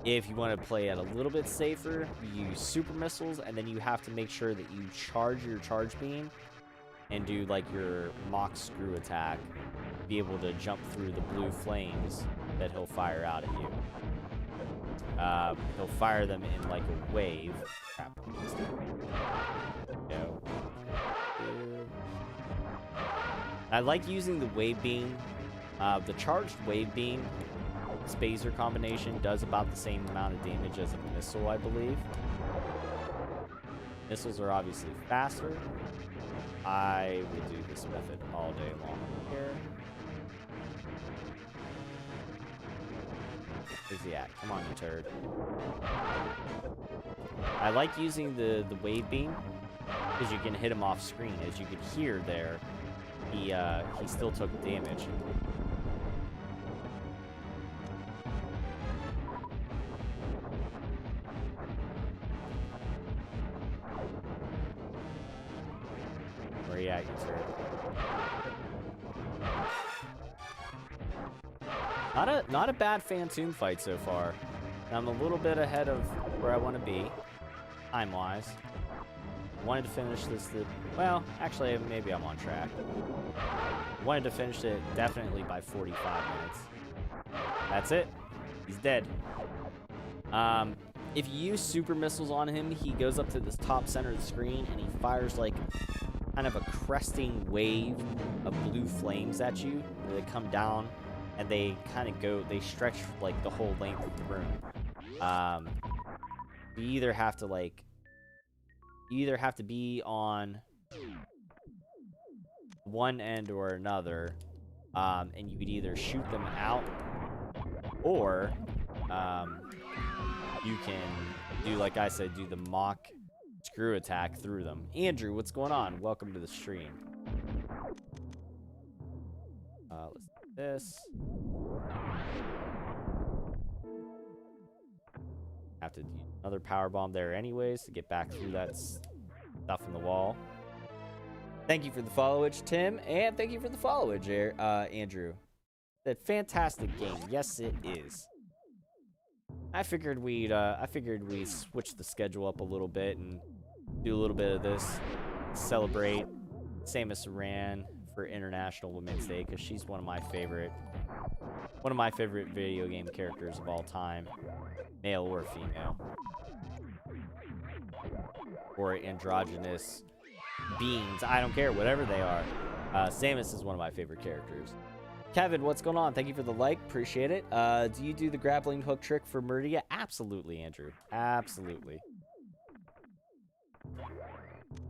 If you want to play it a little bit safer, you use super missiles, and then you have to make sure that you charge your charge beam and do like your mock screw attack to be able to jump through the blue flames that he'll fire out at you. He'll fire them in like a wave. Crap. Go. I like using the wave beam. The charged wave beam spacer combination does about the same amount of damage as a missile, I believe. Missiles are obviously faster. I will do this method all day long here. Where's he at? Come on, you turd. I like using the wave beam because you can hit him off screen. As you can hear there, he still took damage. Where are you at, you turd? Not a bad Phantoon fight so far. I'm a little bit ahead of where I want to be, time-wise. Wanted to finish this. Well, actually, maybe I'm on track. Wanted to finish it definitely by 45 minutes. That's it. He's dead. If you use super missiles on him, he goes up to this top center of the screen and he fires like kind of a cresting wave of blue flames at you. They come down and they kind of they stretch like the whole length of the room. You either have to be on one end or another, and you could either shoot them out, or you can do, like I said, do the mock screw attack through them. Andrew, what's going on? Welcome to the stream. Let's do this. Have to do another power bomb there anyways to get back through that stuff in the wall. Thank you for the followage, Tim, and thank you for the followage, Andrew. That fantastic game. Yes, it is. I figured we'd switch the schedule up a little bit and do a little bit of this, celebrate Samus Aran for International Women's Day, because she's one of my favorite video game characters of all time, male or female, or androgynous beings. I don't care, whatever they are. Samus is one of my favorite characters. Kevin, what's going on? Thank you for the like. Appreciate it. Do you do the grappling hook trick for Meridia? Absolutely, Andrew. Absolutely.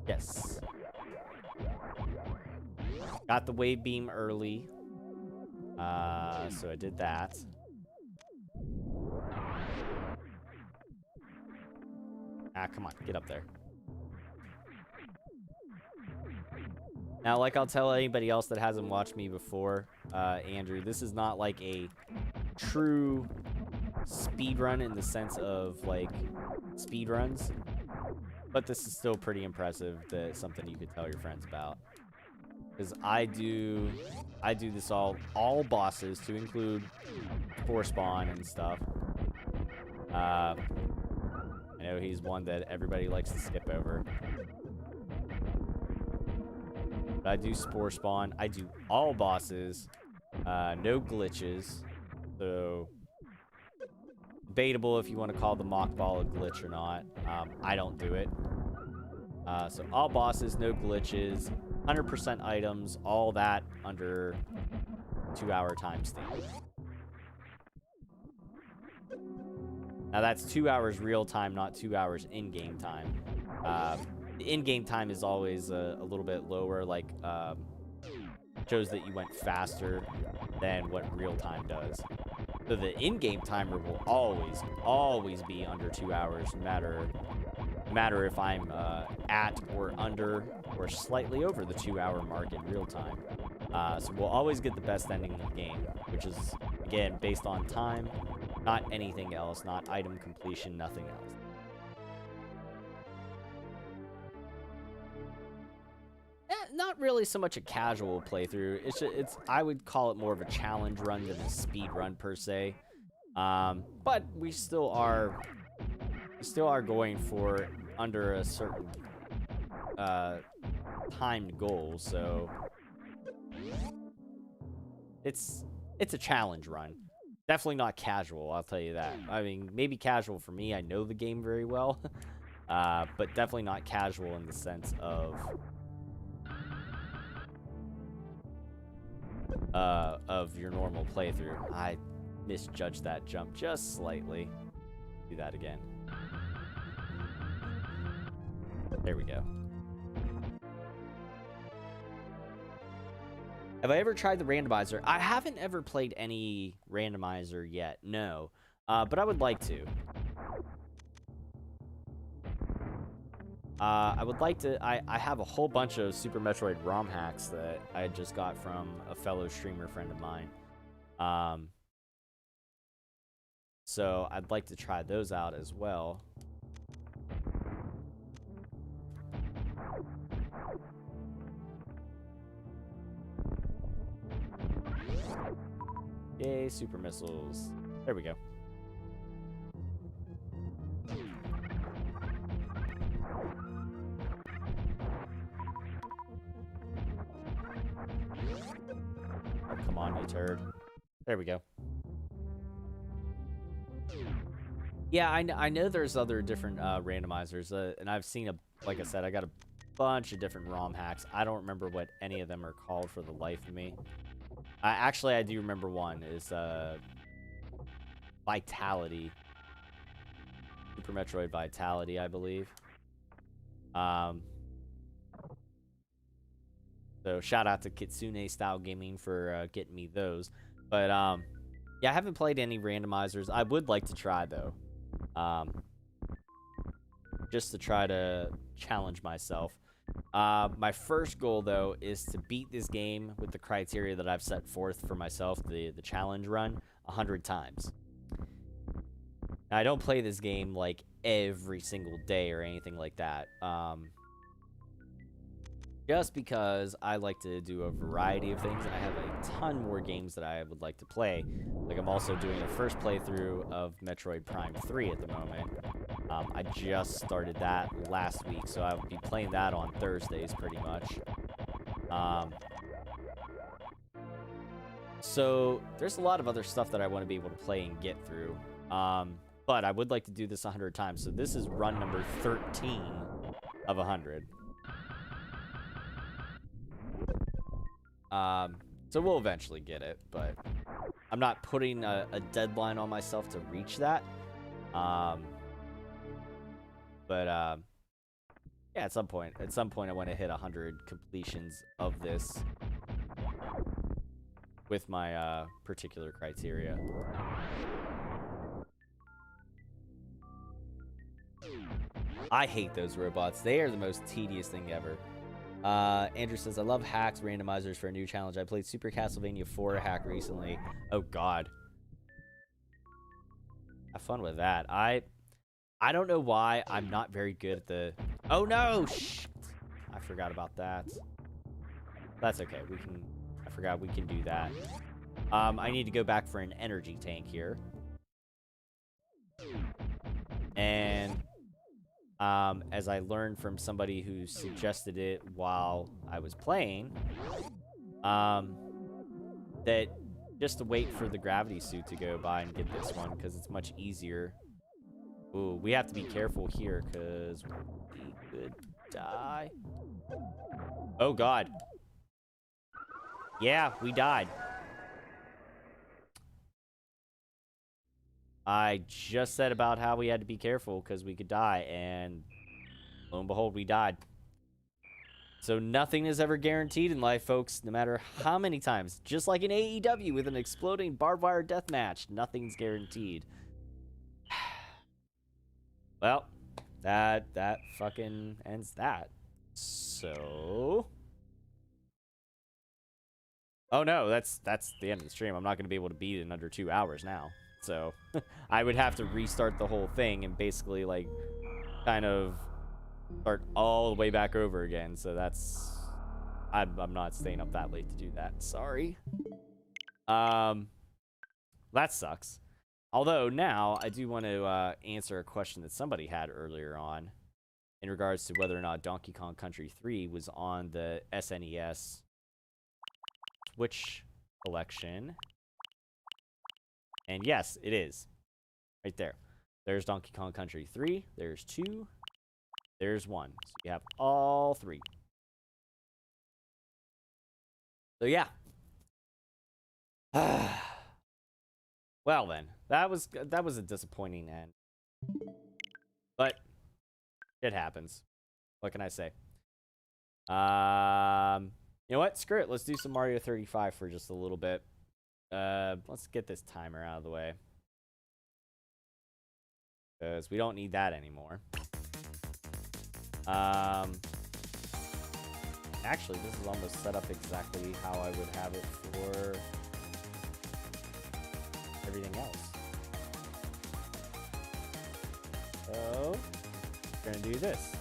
Yes. Got the wave beam early. So I did that. Ah, come on, get up there. Now, like I'll tell anybody else that hasn't watched me before, Andrew, this is not like a true speed run in the sense of like speed runs, but this is still pretty impressive. That something you could tell your friends about, because I do this all bosses to include Spore Spawn and stuff. I know he's one that everybody likes to skip over. But I do Spore Spawn. I do all bosses. No glitches. So, debatable if you want to call the mock ball a glitch or not. I don't do it. So all bosses, no glitches, 100% items, all that under 2-hour time stamp. Now that's 2 hours real time, not 2 hours in-game time. The in-game time is always a little bit lower, like shows that you went faster than what real time does. So the in-game timer will always be under 2 hours, no matter if I'm at or under or slightly over the 2-hour mark in real time. So we'll always get the best ending in the game, which is, again, based on time, not anything else, not item completion, nothing else. Not really so much a casual playthrough. I would call it more of a challenge run than a speed run per se. But we still are going for under a certain timed goal, so it's a challenge run. Definitely not casual, I'll tell you that. I mean, maybe casual for me. I know the game very well, but definitely not casual in the sense of your normal playthrough. I misjudged that jump just slightly. Do that again. There we go. Have I ever tried the randomizer? I haven't ever played any randomizer yet, no. But I would like to. I would like to. I have a whole bunch of Super Metroid ROM hacks that I just got from a fellow streamer friend of mine. So I'd like to try those out as well. Yay, super missiles. There we go. Oh, come on, you turd. There we go. Yeah, I know there's other different randomizers, and I've seen like I said, I got a bunch of different ROM hacks. I don't remember what any of them are called for the life of me. Actually, I do remember one is Vitality. Super Metroid Vitality, I believe. So shout out to Kitsune Style Gaming for getting me those. But yeah, I haven't played any randomizers. I would like to try though. Just to try to challenge myself. My first goal, though, is to beat this game with the criteria that I've set forth for myself, the challenge run, 100 times. Now, I don't play this game, like, every single day or anything like that. Just because I like to do a variety of things, and I have a ton more games that I would like to play. Like, I'm also doing a first playthrough of Metroid Prime 3 at the moment. I just started that last week, so I'll be playing that on Thursdays pretty much. So there's a lot of other stuff that I want to be able to play and get through. But I would like to do this 100 times. So this is run number 13 of 100. So we'll eventually get it, but I'm not putting a deadline on myself to reach that. But yeah, at some point I want to hit 100 completions of this with my particular criteria. I hate those robots. They are the most tedious thing ever. Andrew says, I love hacks randomizers for a new challenge. I played Super Castlevania 4 hack recently. Oh, God. Have fun with that. I don't know why I'm not very good at the... Oh, no! Shit! I forgot about that. That's okay. We can... I forgot we can do that. I need to go back for an energy tank here. And... as I learned from somebody who suggested it while I was playing, that just to wait for the gravity suit to go by and get this one, because it's much easier. Ooh, we have to be careful here, because we could die. Oh, God. Yeah, we died. I just said about how we had to be careful because we could die, and lo and behold, we died. So nothing is ever guaranteed in life, folks, no matter how many times. Just like in AEW with an exploding barbed wire death match, nothing's guaranteed. Well, that fucking ends that. So... Oh no, that's the end of the stream. I'm not going to be able to beat it in under 2 hours now. So I would have to restart the whole thing and basically like kind of start all the way back over again. So that's I'm not staying up that late to do that. Sorry. That sucks. Although now I do want to answer a question that somebody had earlier on in regards to whether or not Donkey Kong Country 3 was on the SNES Switch collection. And yes, it is. Right there. There's Donkey Kong Country 3. There's 2. There's 1. So you have all 3. So yeah. Well then, that was a disappointing end. But it happens. What can I say? You know what? Screw it. Let's do some Mario 35 for just a little bit. Let's get this timer out of the way. Because we don't need that anymore. Actually, this is almost set up exactly how I would have it for everything else. So, we're going to do this.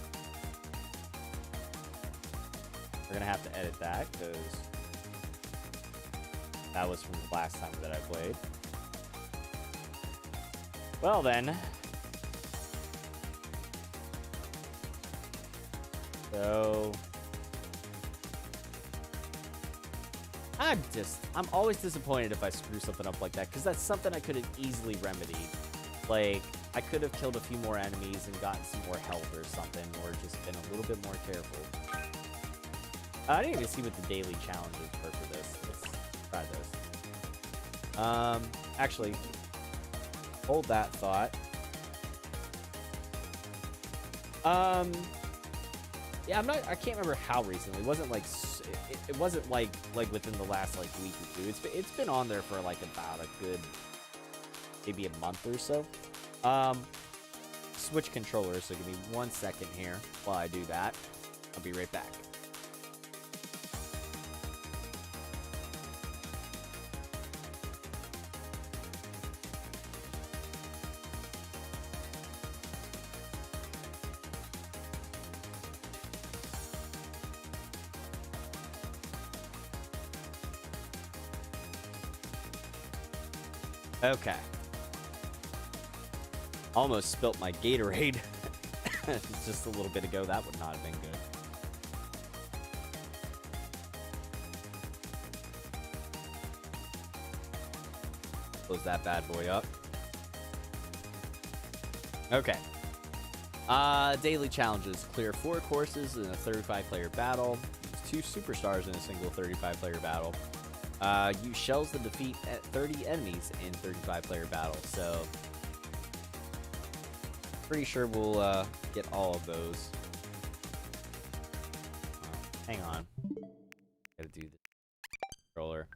We're going to have to edit that because that was from the last time that I played. Well then. So I'm always disappointed if I screw something up like that, because that's something I could have easily remedied. Like, I could have killed a few more enemies and gotten some more health or something, or just been a little bit more careful. I didn't even see what the daily challenges were for this. Let's try this. Actually, hold that thought. Yeah, I can't remember how recently. It wasn't like it wasn't like within the last like week or two. It's been on there for like about a good maybe a month or so. Switch controllers, so give me 1 second here while I do that. I'll be right back. Okay. Almost spilt my Gatorade just a little bit ago. That would not have been good. Close that bad boy up. Okay. Daily challenges. Clear 4 courses in a 35-player battle. Use 2 superstars in a single 35-player battle. Use shells to defeat 30 enemies in 35-player battle. So, pretty sure we'll get all of those. Hang on. Gotta do the controller.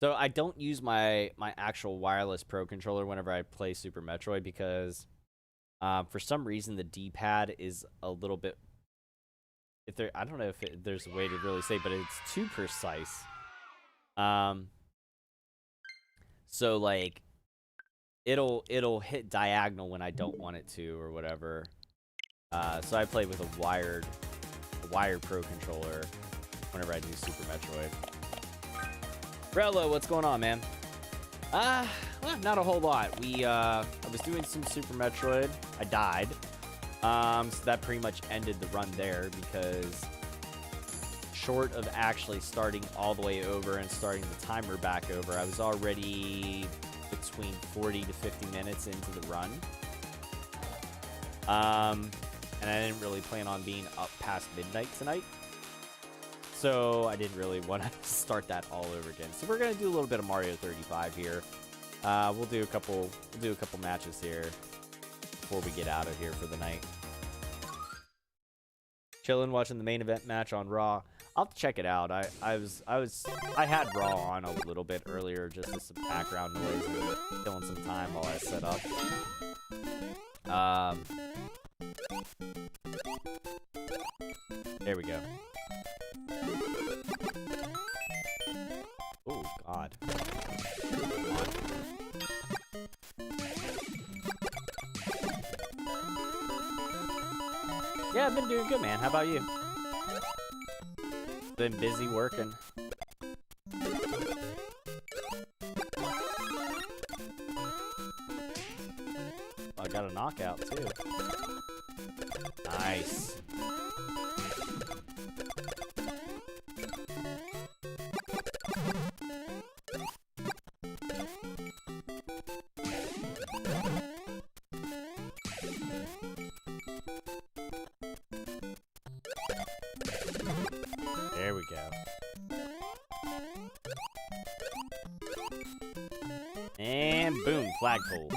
So I don't use my actual wireless Pro controller whenever I play Super Metroid because for some reason the D-pad is a little bit, I don't know if there's a way to really say, but it's too precise. So like it'll hit diagonal when I don't want it to or whatever. So I play with a wired Pro controller whenever I do Super Metroid. Rello, what's going on, man? Well, not a whole lot. I was doing some Super Metroid. I died. So that pretty much ended the run there because short of actually starting all the way over and starting the timer back over, I was already between 40 to 50 minutes into the run. And I didn't really plan on being up past midnight tonight. So I didn't really want to start that all over again. So we're gonna do a little bit of Mario 35 here. We'll do a couple matches here before we get out of here for the night. Chilling, watching the main event match on Raw. I'll have to check it out. I had Raw on a little bit earlier, just with some background noise and killing some time while I set up. There we go. Oh God. Yeah, I've been doing good, man. How about you? Been busy working. I got a knockout too. Nice. There we go. And boom, flagpole.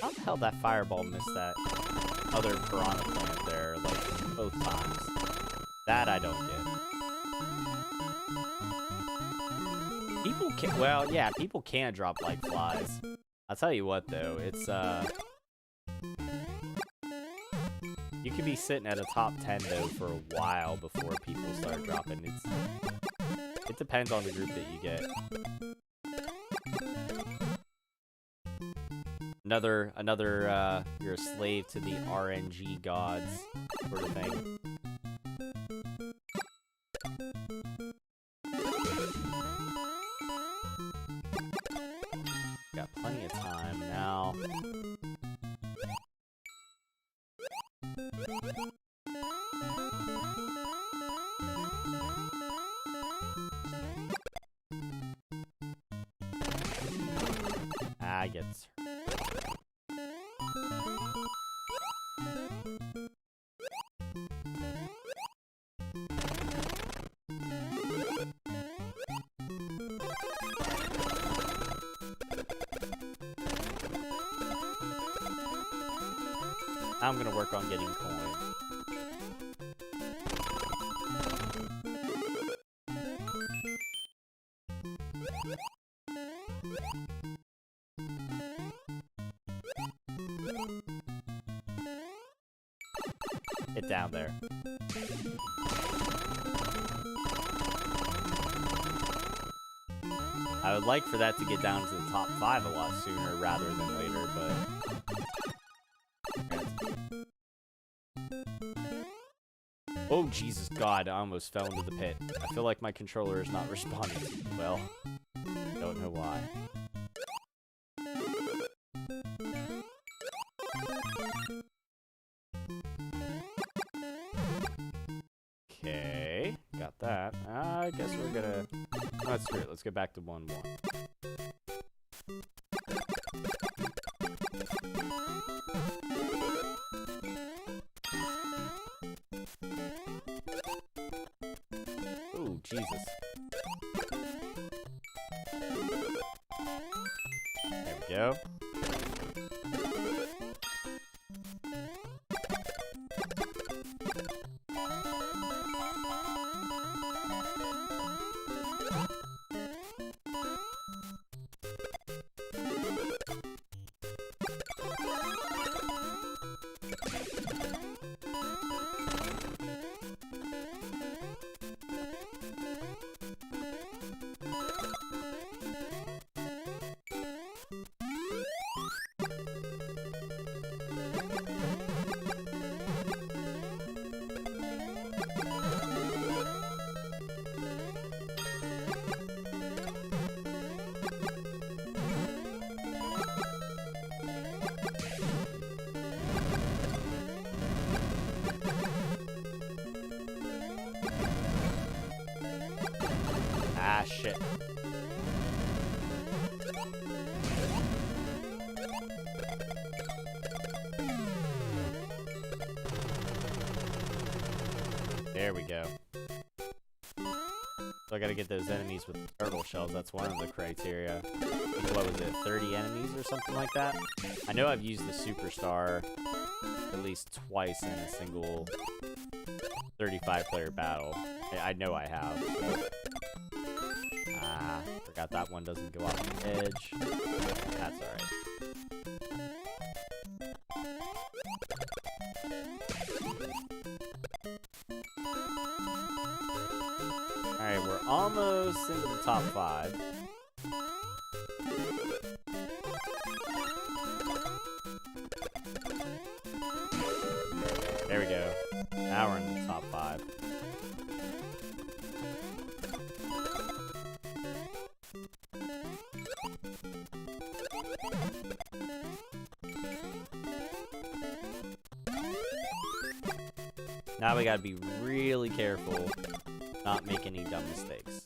How the hell that fireball missed that other piranha plant there, like, both times? That I don't get. People can, well, yeah, people can drop like flies. I'll tell you what, though, it's, you could be sitting at a top 10, though, for a while before people start dropping. It depends on the group that you get. Another, you're a slave to the RNG gods sort of thing. Got plenty of time now. I get. I'm gonna work on getting coins. Get down there. I would like for that to get down to the top 5 a lot sooner rather than later, but... Oh, Jesus God, I almost fell into the pit. I feel like my controller is not responding well. Don't know why. Okay, got that. I guess we're gonna... Let's screw it. Let's get back to 1-1. Ooh, Jesus. There we go. Ah, shit. There we go. So I gotta get those enemies with turtle shells. That's one of the criteria. What was it, 30 enemies or something like that? I know I've used the superstar at least twice in a single 35-player battle. I know I have. So. Ah, forgot that one doesn't go off the edge. That's alright. Alright, we're almost into the top 5. There we go. Now we're in the top 5. Now we gotta be really careful, not make any dumb mistakes.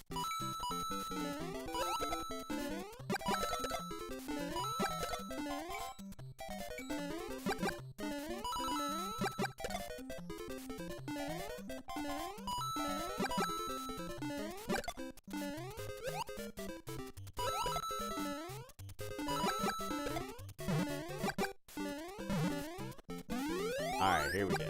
Alright, here we go.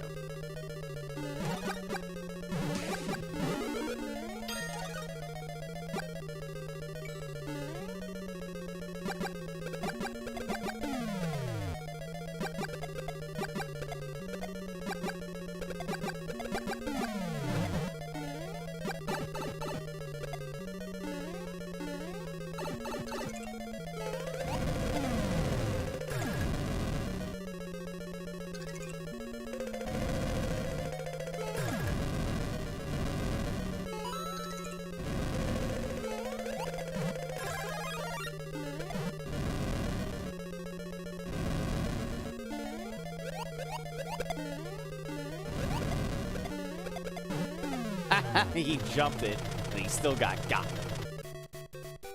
He jumped it, and he still got.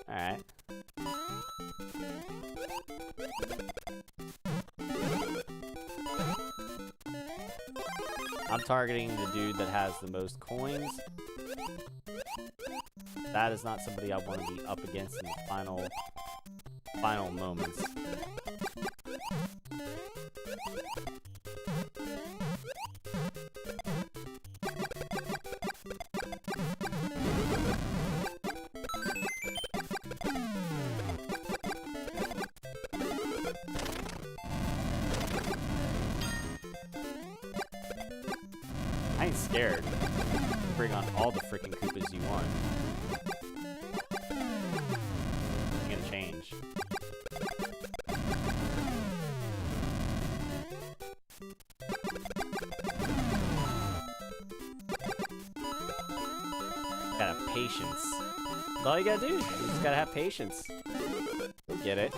Alright. I'm targeting the dude that has the most coins. That is not somebody I want to be up against in the final moments. I ain't scared. Bring on all the freaking Koopas you want. I'm gonna change. patience. That's all you gotta do. You just gotta have patience. You'll get it.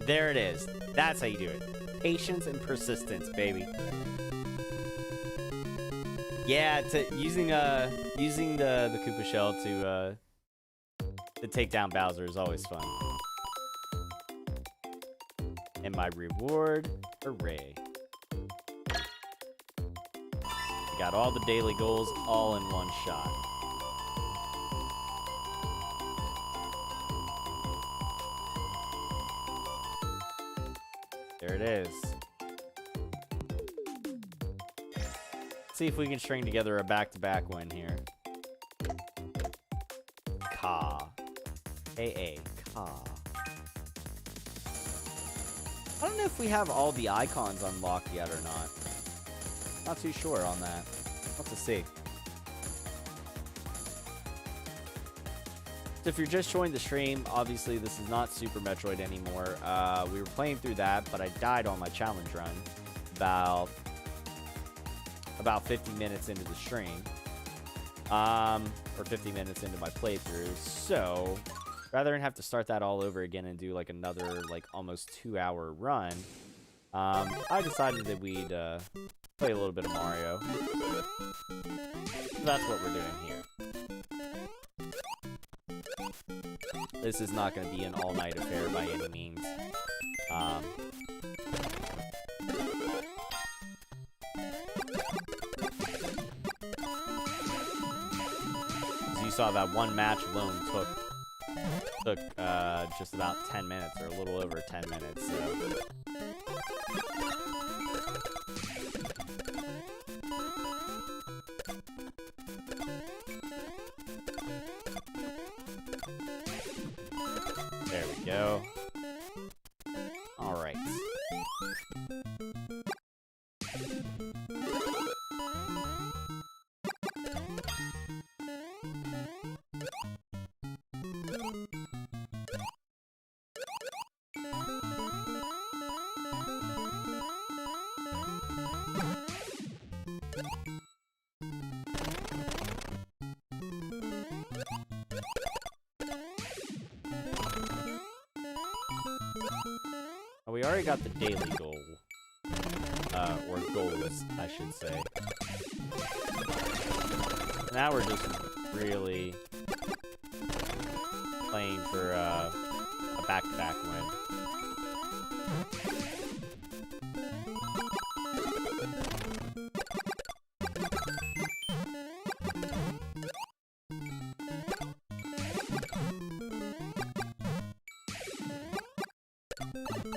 There it is. That's how you do it. Patience and persistence, baby. Yeah, using the Koopa shell to take down Bowser is always fun. And my reward, hooray! Got all the daily goals all in one shot. There it is. See if we can string together a back-to-back win here. Ka. A-A. Ka. I don't know if we have all the icons unlocked yet or not. Not too sure on that. We'll have to see. So if you're just joining the stream, obviously this is not Super Metroid anymore. We were playing through that, but I died on my challenge run about 50 minutes into the stream. Or 50 minutes into my playthrough. So rather than have to start that all over again and do like another like almost 2-hour run, I decided that we'd play a little bit of Mario. So that's what we're doing here. This is not going to be an all-night affair by any means. As you saw, that one match alone took just about 10 minutes, or a little over 10 minutes, so... There we go. All right. We already got the daily goal. Or goals, I should say. Now we're just really playing for a back-to-back win.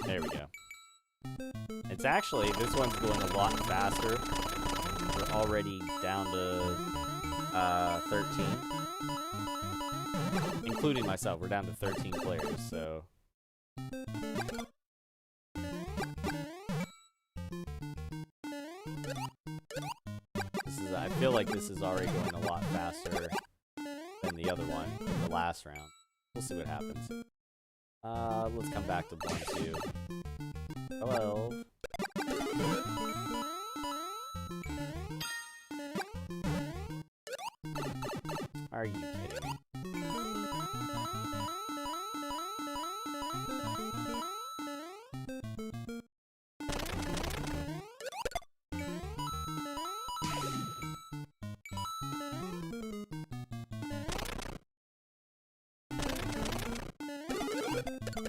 There we go. It's actually, this one's going a lot faster. We're already down to 13. Including myself, we're down to 13 players, so... I feel like this is already going a lot faster than the other one, in the last round. We'll see what happens. Let's come back to 1, 2. 12. Are you kidding me? We're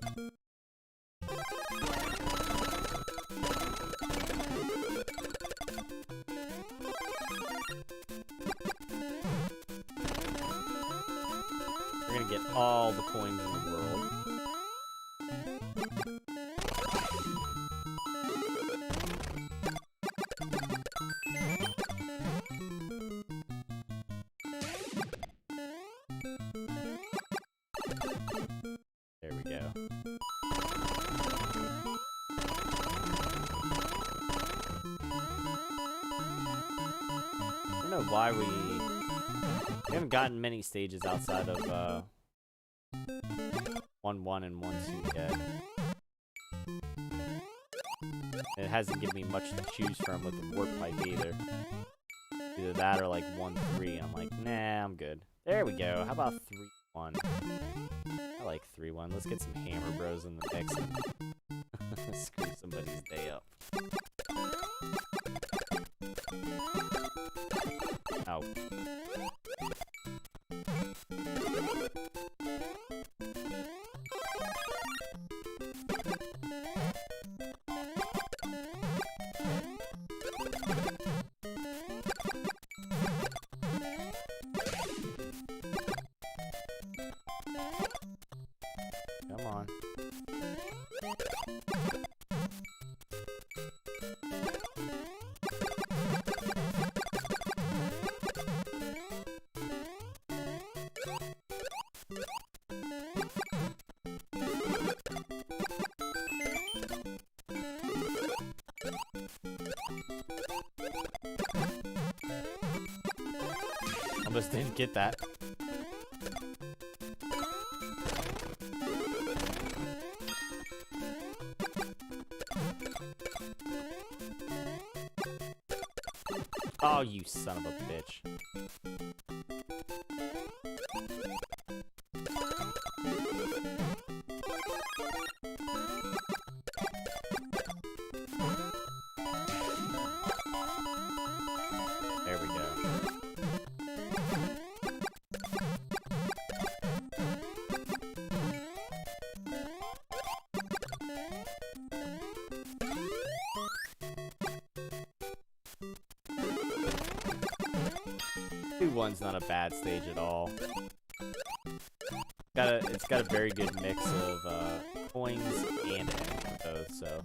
gonna get all the coins in the world. There we go. I don't know why we haven't gotten many stages outside of 1-1 and 1-2 yet. It hasn't given me much to choose from with the warp pipe either. Either that or like 1-3. I'm like, nah, I'm good. There we go. How about 3-1? I like 3-1. Let's get some Hammer Bros in the mix and screw somebody's day up. Ow. Come on. Almost didn't get that. Oh, you son of a bitch. There we go. One's not a bad stage at all. It's got a very good mix of coins and enemies both, so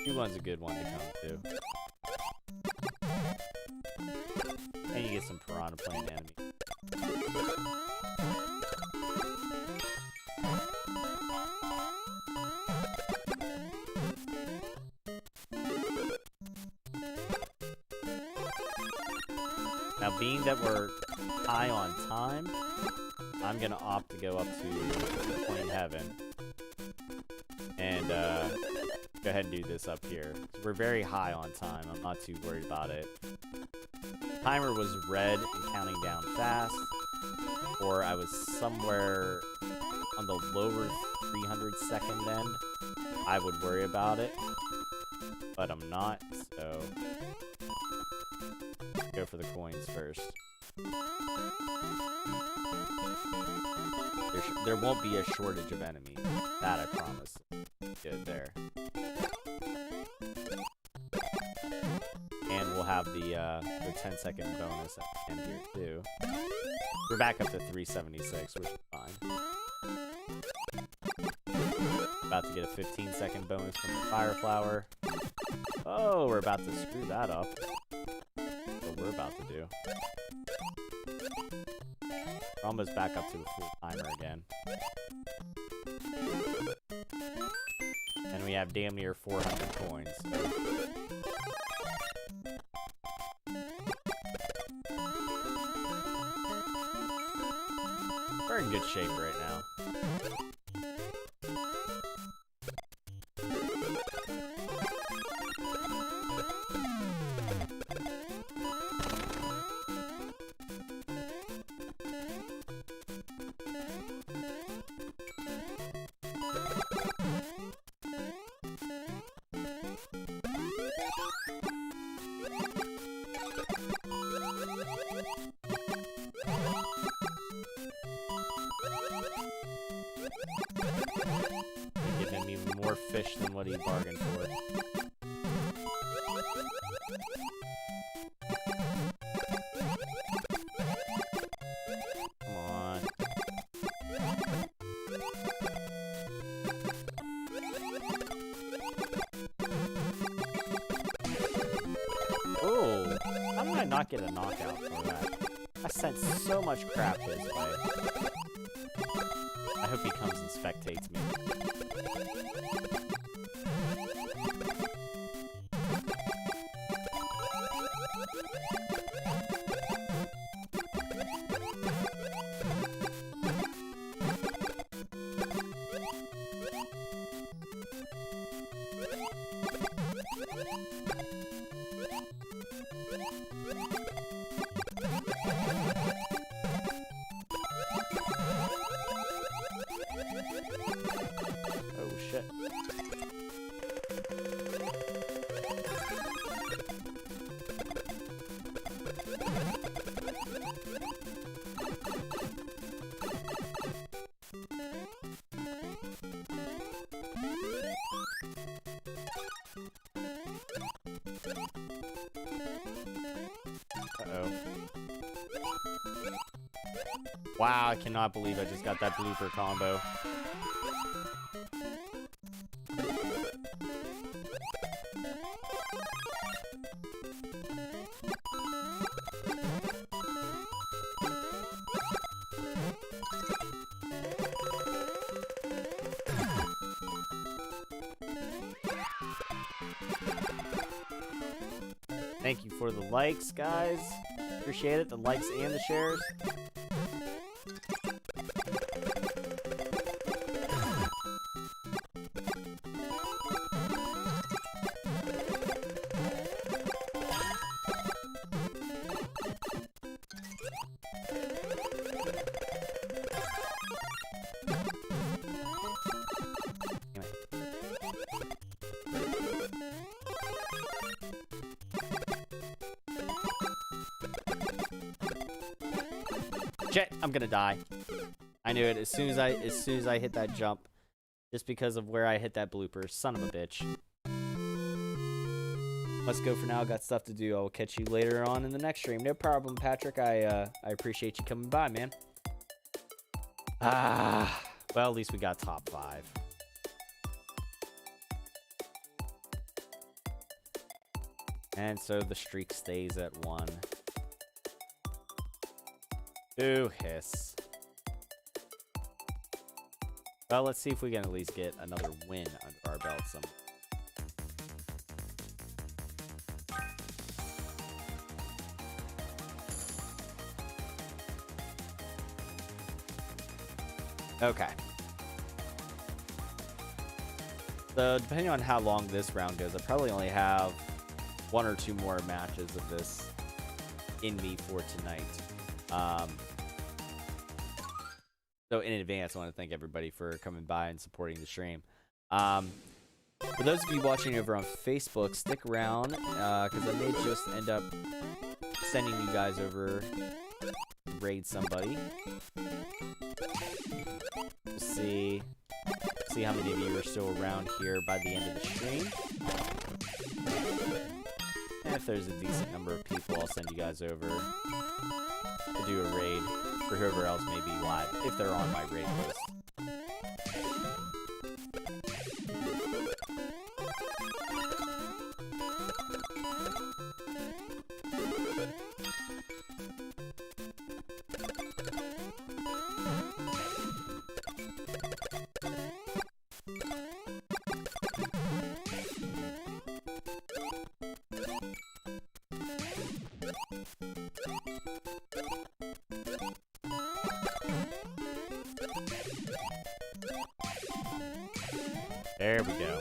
2-1's a good one to come to. And you get some Piranha Plant enemies. Now, being that we're high on time, I'm gonna opt to go up to Coin Heaven and go ahead and do this up here. We're very high on time. I'm not too worried about it. Timer was red and counting down fast, or I was somewhere on the lower 300-second end. I would worry about it, but I'm not, so go for the coins first. There won't be a shortage of enemies. That I promise. Good there. And we'll have the 10-second bonus at the end here too. We're back up to 376, which is fine. About to get a 15-second bonus from the Fire Flower. Oh, we're about to screw that up. What we're about to do. We're almost back up to a full timer again. And we have damn near 400 coins. So. We're in good shape right now. fish than what he bargained for. Come on. Ooh, how did I not get a knockout for that? I sent so much crap his way. I hope he comes and spectates me. Oh shit. Uh-oh. Wow, I cannot believe I just got that blooper combo. Thank you for the likes, guys. Appreciate it, the likes and the shares. Shit, I'm gonna die. I knew it as soon as I hit that jump, just because of where I hit that blooper. Son of a bitch. Let's go for now. Got stuff to do. I will catch you later on in the next stream. No problem, Patrick. I appreciate you coming by, man. Well, at least we got top 5. And so the streak stays at 1. Ooh, hiss. Well, let's see if we can at least get another win under our belt some. Okay. So, depending on how long this round goes, I probably only have 1 or 2 more matches of this in me for tonight. So in advance, I want to thank everybody for coming by and supporting the stream. For those of you watching over on Facebook, stick around, because I may just end up sending you guys over to raid somebody. We'll see how many of you are still around here by the end of the stream. And if there's a decent number of people, I'll send you guys over to do a raid for whoever else may be live, if they're on my raid list. There we go.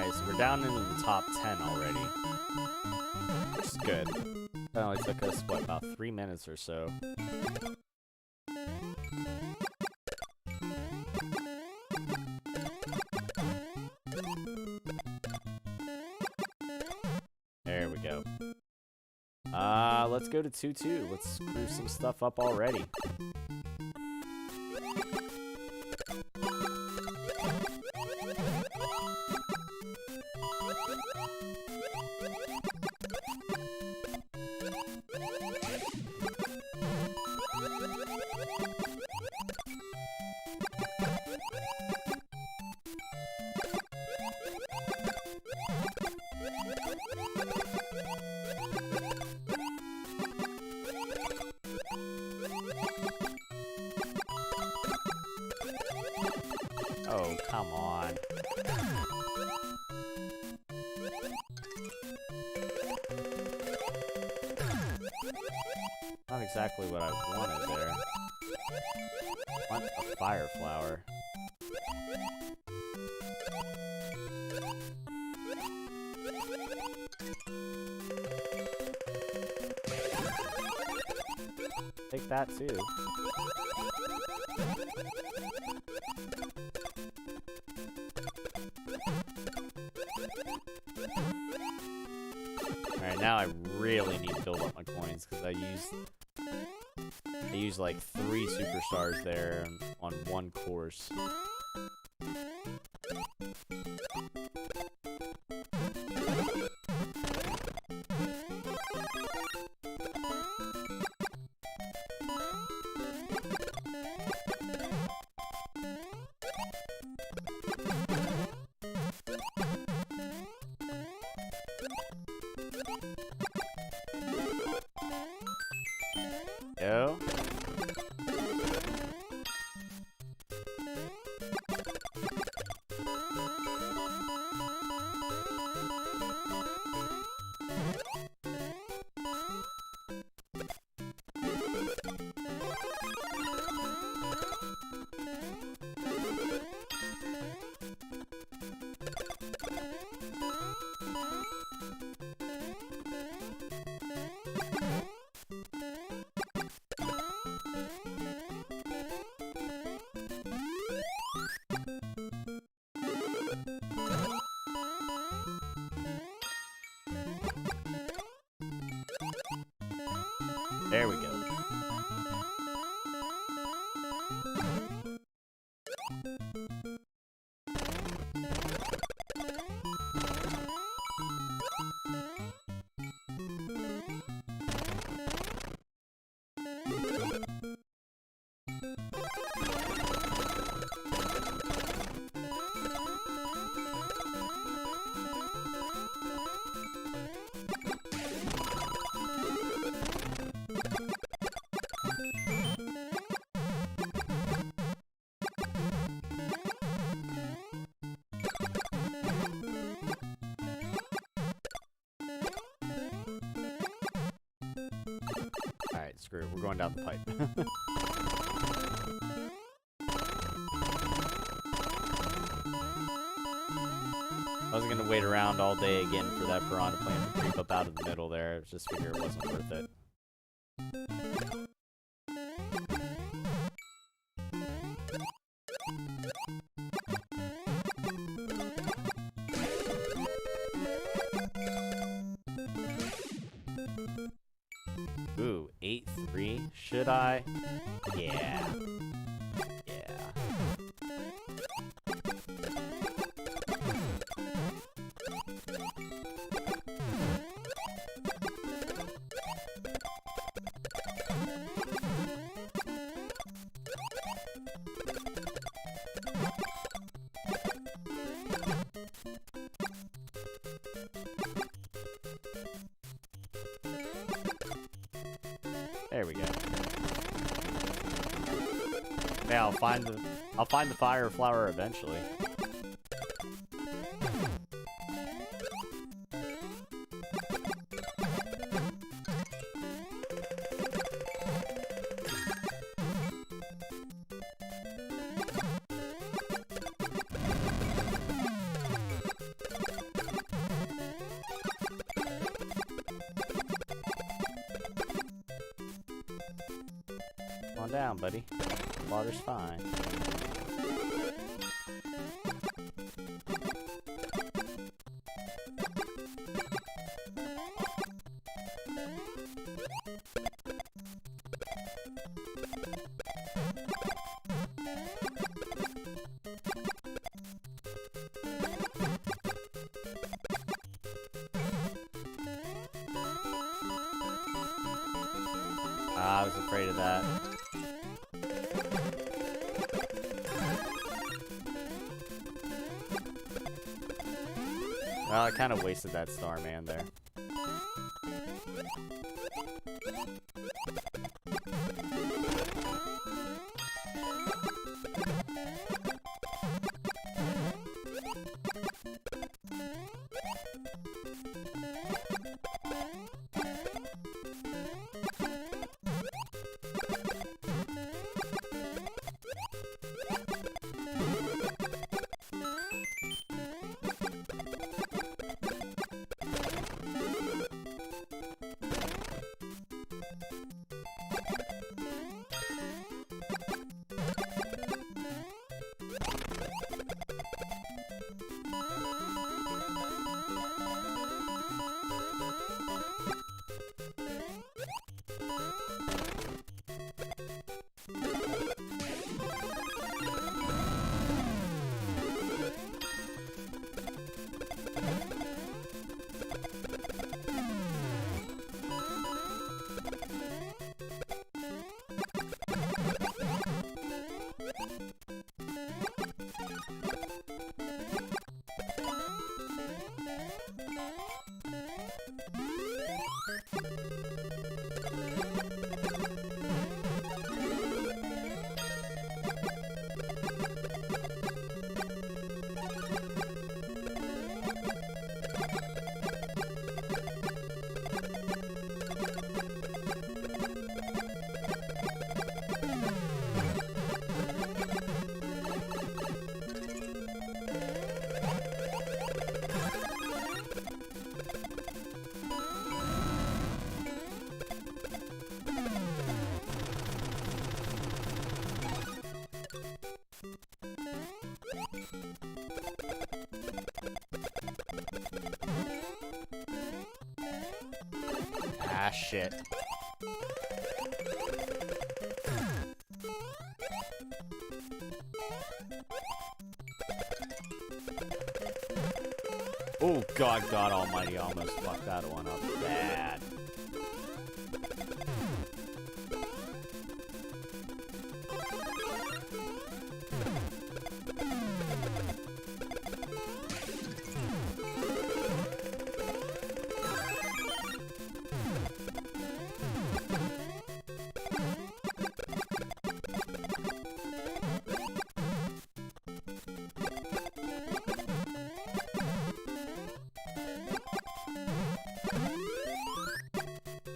Alright, so we're down into the top 10 already. Which is good. It only took us, what, about 3 minutes or so. There we go. Let's go to 2-2. Let's screw some stuff up already. Oh, come on. Not exactly what I wanted there. I want a fire flower. Take that too. Alright, now I really need to build up my coins because I used like 3 superstars there on one course. Go. There we go. Alright, screw it. We're going down the pipe. I wasn't gonna wait around all day again for that piranha plant to creep up out of the middle there. I just figured it wasn't worth it. Ooh, 8-3. Should I? Yeah. Yeah. There we go. Yeah, I'll find the fire flower eventually. down, buddy. Water's fine. I was afraid of that. Well, I kind of wasted that Starman there. Ah, shit. Oh, God almighty, I almost fucked that one up bad.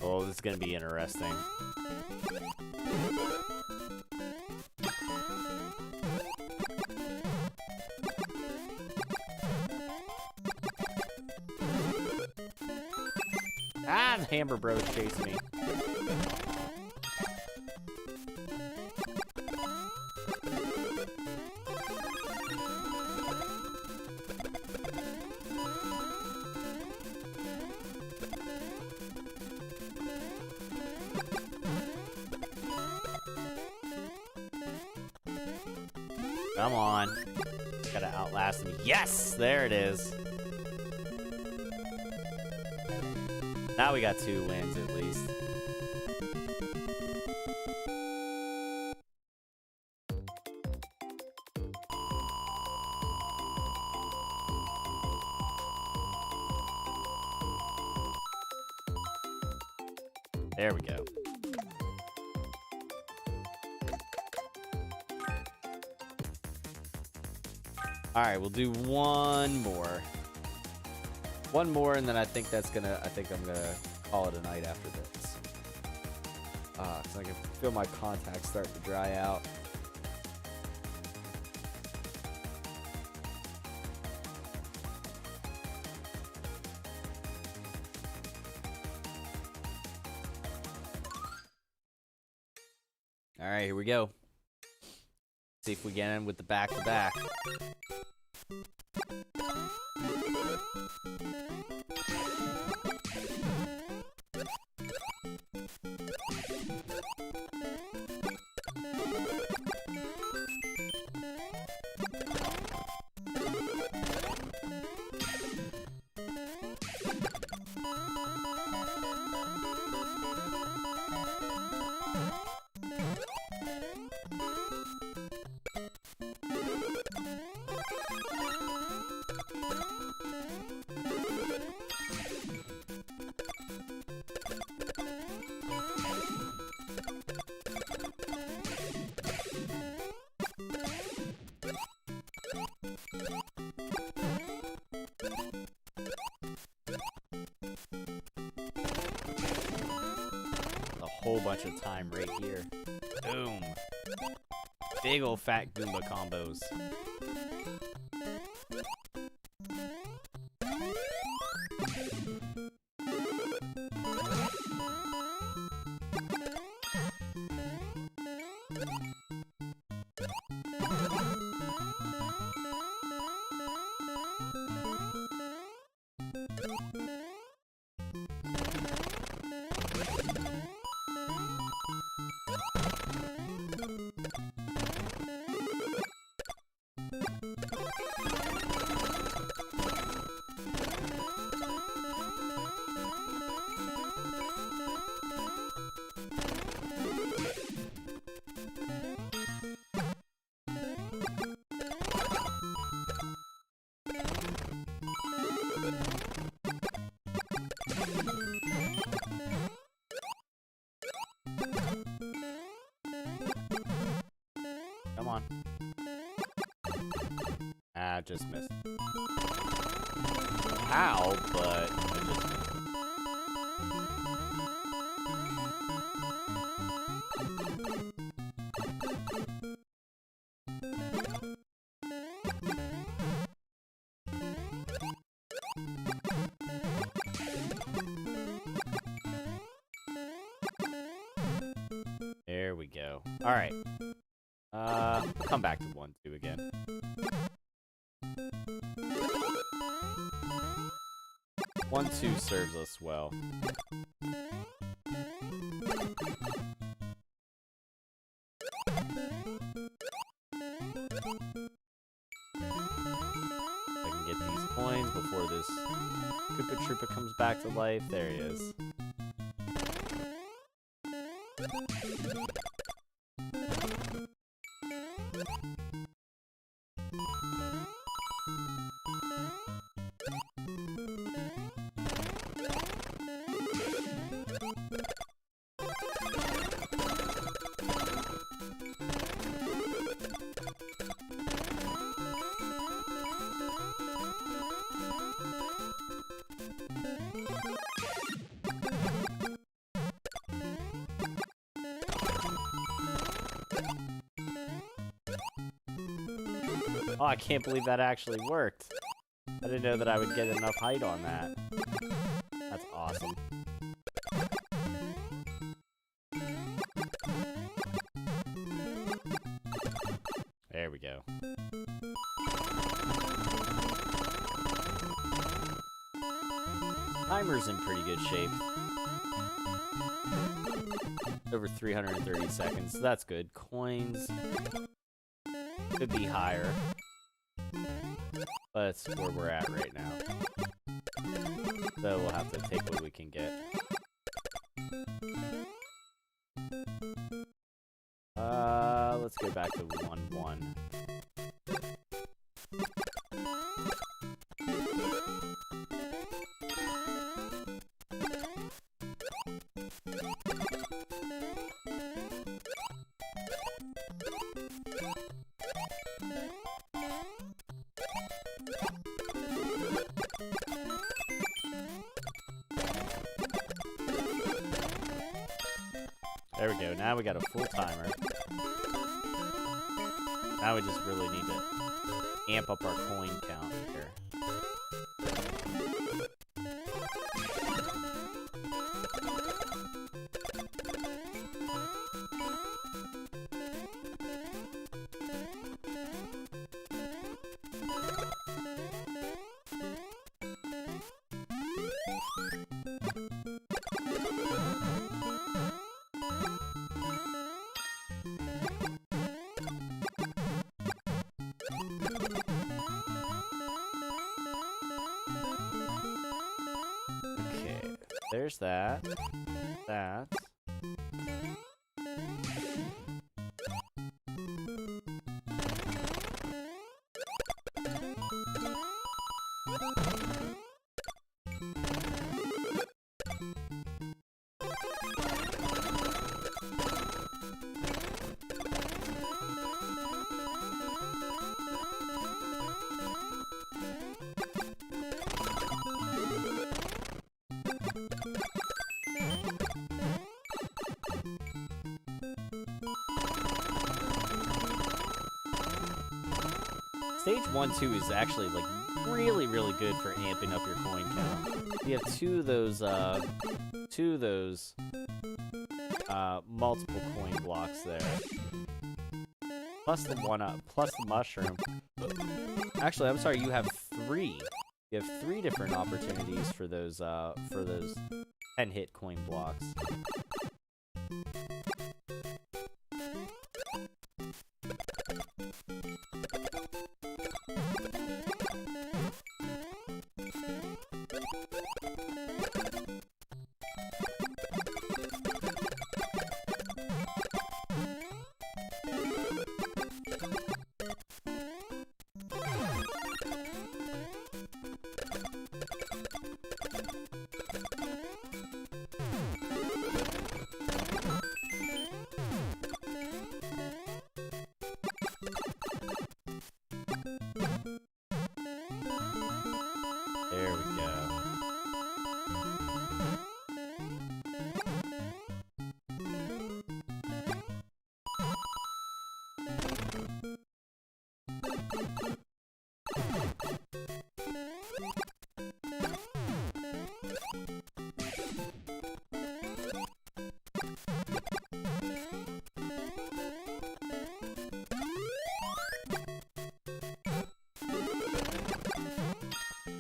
Oh, this is gonna be interesting. Ah, the Hammer Bros chasing me. Come on. Gotta outlast him. Yes! There it is. Now we got 2 wins at least. There we go. Alright, we'll do one more. One more, and then I think I'm gonna call it a night after this. So I can feel my contacts starting to dry out. All right, here we go. See if we get in with the back-to-back. Whole bunch of time right here. Boom. Big old fat Goomba combos. Come on. Ah, just missed. How, but I just missed. There we go. All right. Come back to 1-2 again. One, two serves us well. I can get these coins before this Koopa Troopa comes back to life. There he is. Oh, I can't believe that actually worked. I didn't know that I would get enough height on that. That's awesome. There we go. Timer's in pretty good shape. Over 330 seconds. So that's good. Coins could be higher. But that's where we're at right now. So we'll have to take what we can get. Let's go back to 1-1. There we go. Now we got a full timer. Now we just really need to amp up our coin count here. There's that. That. Stage 1, 2 is actually like really, really good for amping up your coin count. You have two of those multiple coin blocks there. Plus the plus the mushroom. Actually, I'm sorry, you have 3. You have 3 different opportunities for those 10-hit coin blocks. There we go.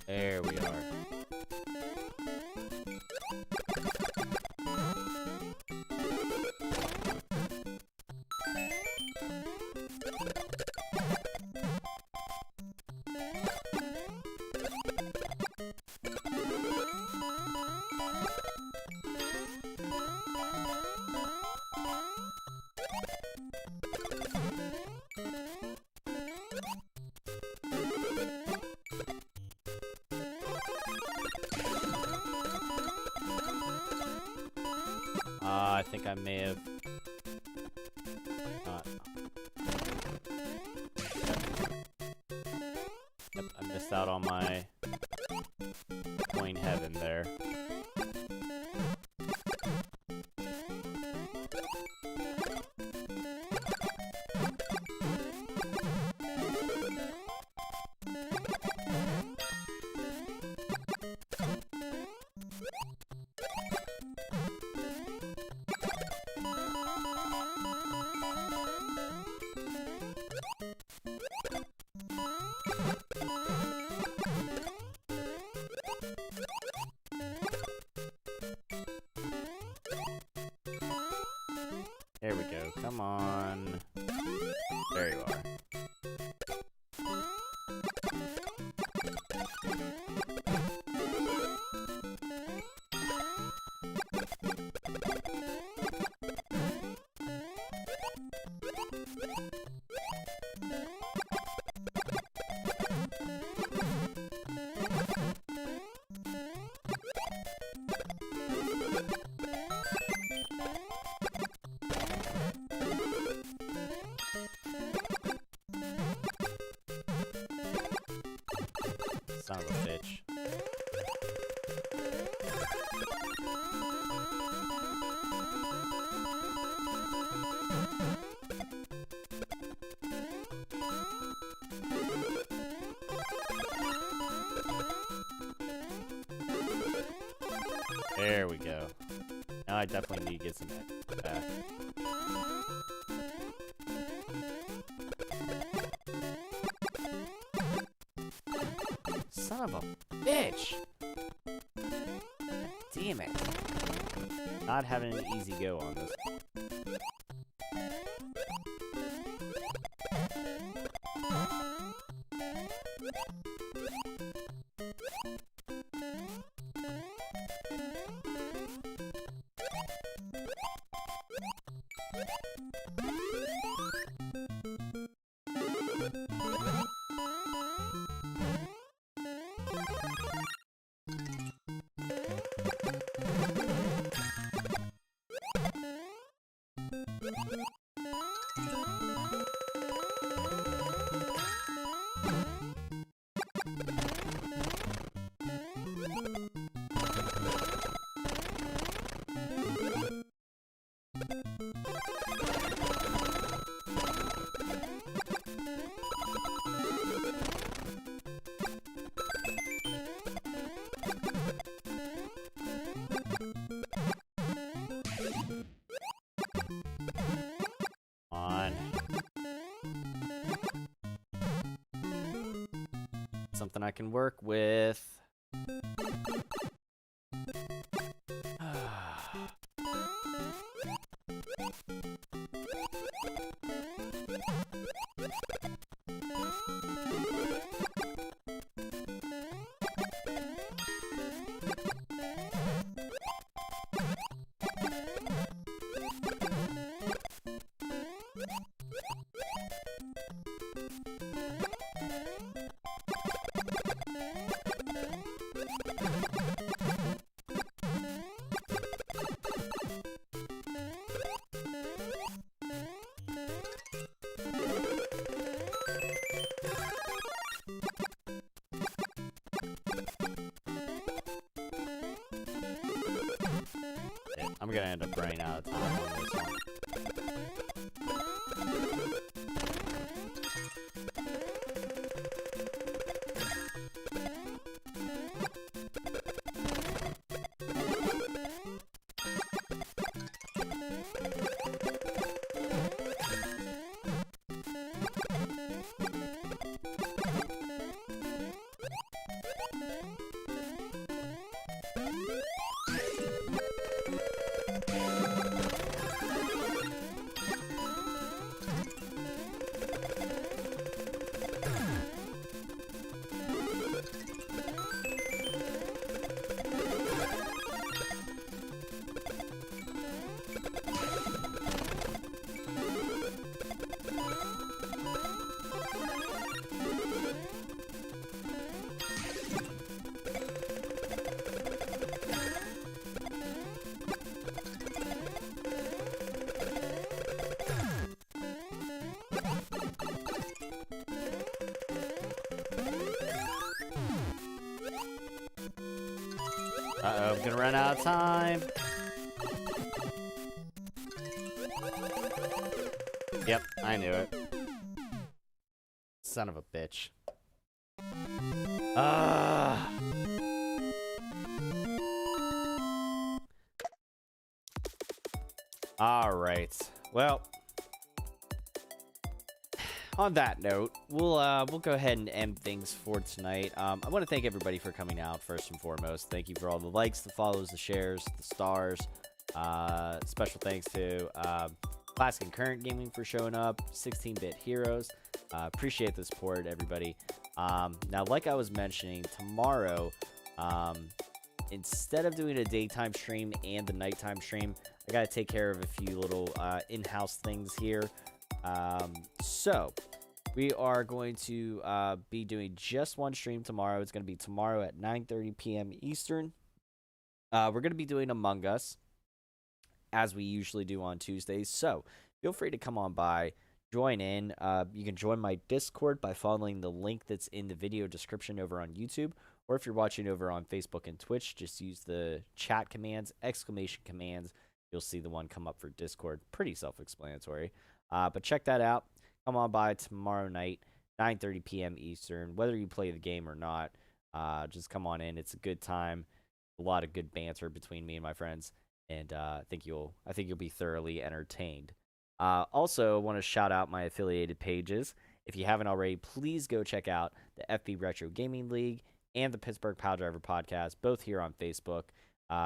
There we are. I think I may have not. Yep, I missed out on my coin heaven there. There we go. Come on. There you are. Son of a bitch. There we go. Now I definitely need to get some back. Son of a bitch! God damn it. Not having an easy go on this. Something I can work with. I'm gonna end up running out of time on this one. Uh-oh, I'm gonna run out of time. Yep, I knew it. Son of a bitch. Ah. All right. Well, on that note, we'll go ahead and end things for tonight. I want to thank everybody for coming out first and foremost. Thank you for all the likes, the follows, the shares, the stars. Special thanks to Classic and Current Gaming for showing up. 16-Bit Heroes. Appreciate the support, everybody. Now, like I was mentioning, tomorrow, instead of doing a daytime stream and the nighttime stream, I gotta take care of a few little in-house things here. So we are going to be doing just one stream tomorrow. It's going to be tomorrow at 9:30 p.m. Eastern. We're going to be doing Among Us, as we usually do on Tuesdays. So feel free to come on by, join in. You can join my Discord by following the link that's in the video description over on YouTube. Or if you're watching over on Facebook and Twitch, just use the chat commands, exclamation commands. You'll see the one come up for Discord. Pretty self-explanatory. But check that out. Come on by tomorrow night, 9:30 p.m. Eastern. Whether you play the game or not, just come on in. It's a good time. A lot of good banter between me and my friends, and I think you'll be thoroughly entertained. Also, want to shout out my affiliated pages. If you haven't already, please go check out the FB Retro Gaming League and the Pittsburgh Pile Driver Podcast, both here on Facebook.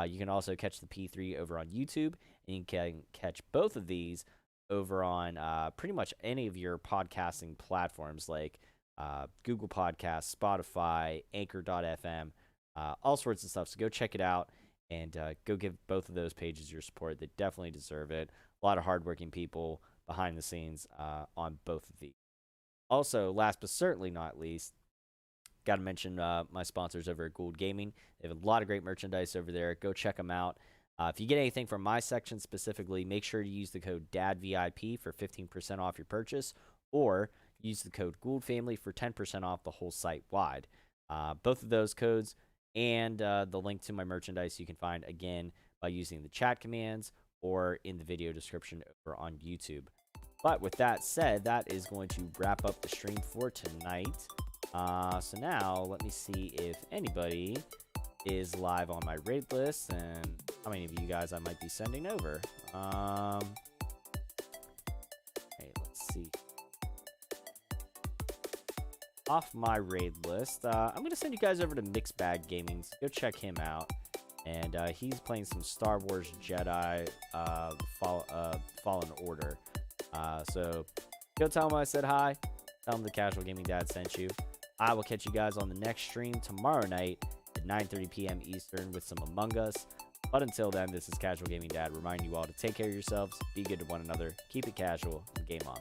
You can also catch the P3 over on YouTube, and you can catch both of these over on pretty much any of your podcasting platforms like Google Podcasts, Spotify, Anchor.fm, all sorts of stuff. So go check it out and go give both of those pages your support. They definitely deserve it. A lot of hardworking people behind the scenes on both of these. Also, last but certainly not least, got to mention my sponsors over at Gould Gaming. They have a lot of great merchandise over there. Go check them out. If you get anything from my section specifically, make sure to use the code DADVIP for 15% off your purchase, or use the code GouldFamily for 10% off the whole site wide. Both of those codes and the link to my merchandise you can find, again, by using the chat commands or in the video description over on YouTube. But with that said, that is going to wrap up the stream for tonight. So now, let me see if anybody is live on my raid list and how many of you guys I might be sending over. Hey, let's see. off my raid list, I'm going to send you guys over to Mixed Bag Gaming. So go check him out. And he's playing some Star Wars Jedi Fallen Order. So go tell him I said hi. Tell him the Casual Gaming Dad sent you. I will catch you guys on the next stream tomorrow night at 9:30 p.m. Eastern with some Among Us. But until then, this is Casual Gaming Dad reminding you all to take care of yourselves, be good to one another, keep it casual, and game on.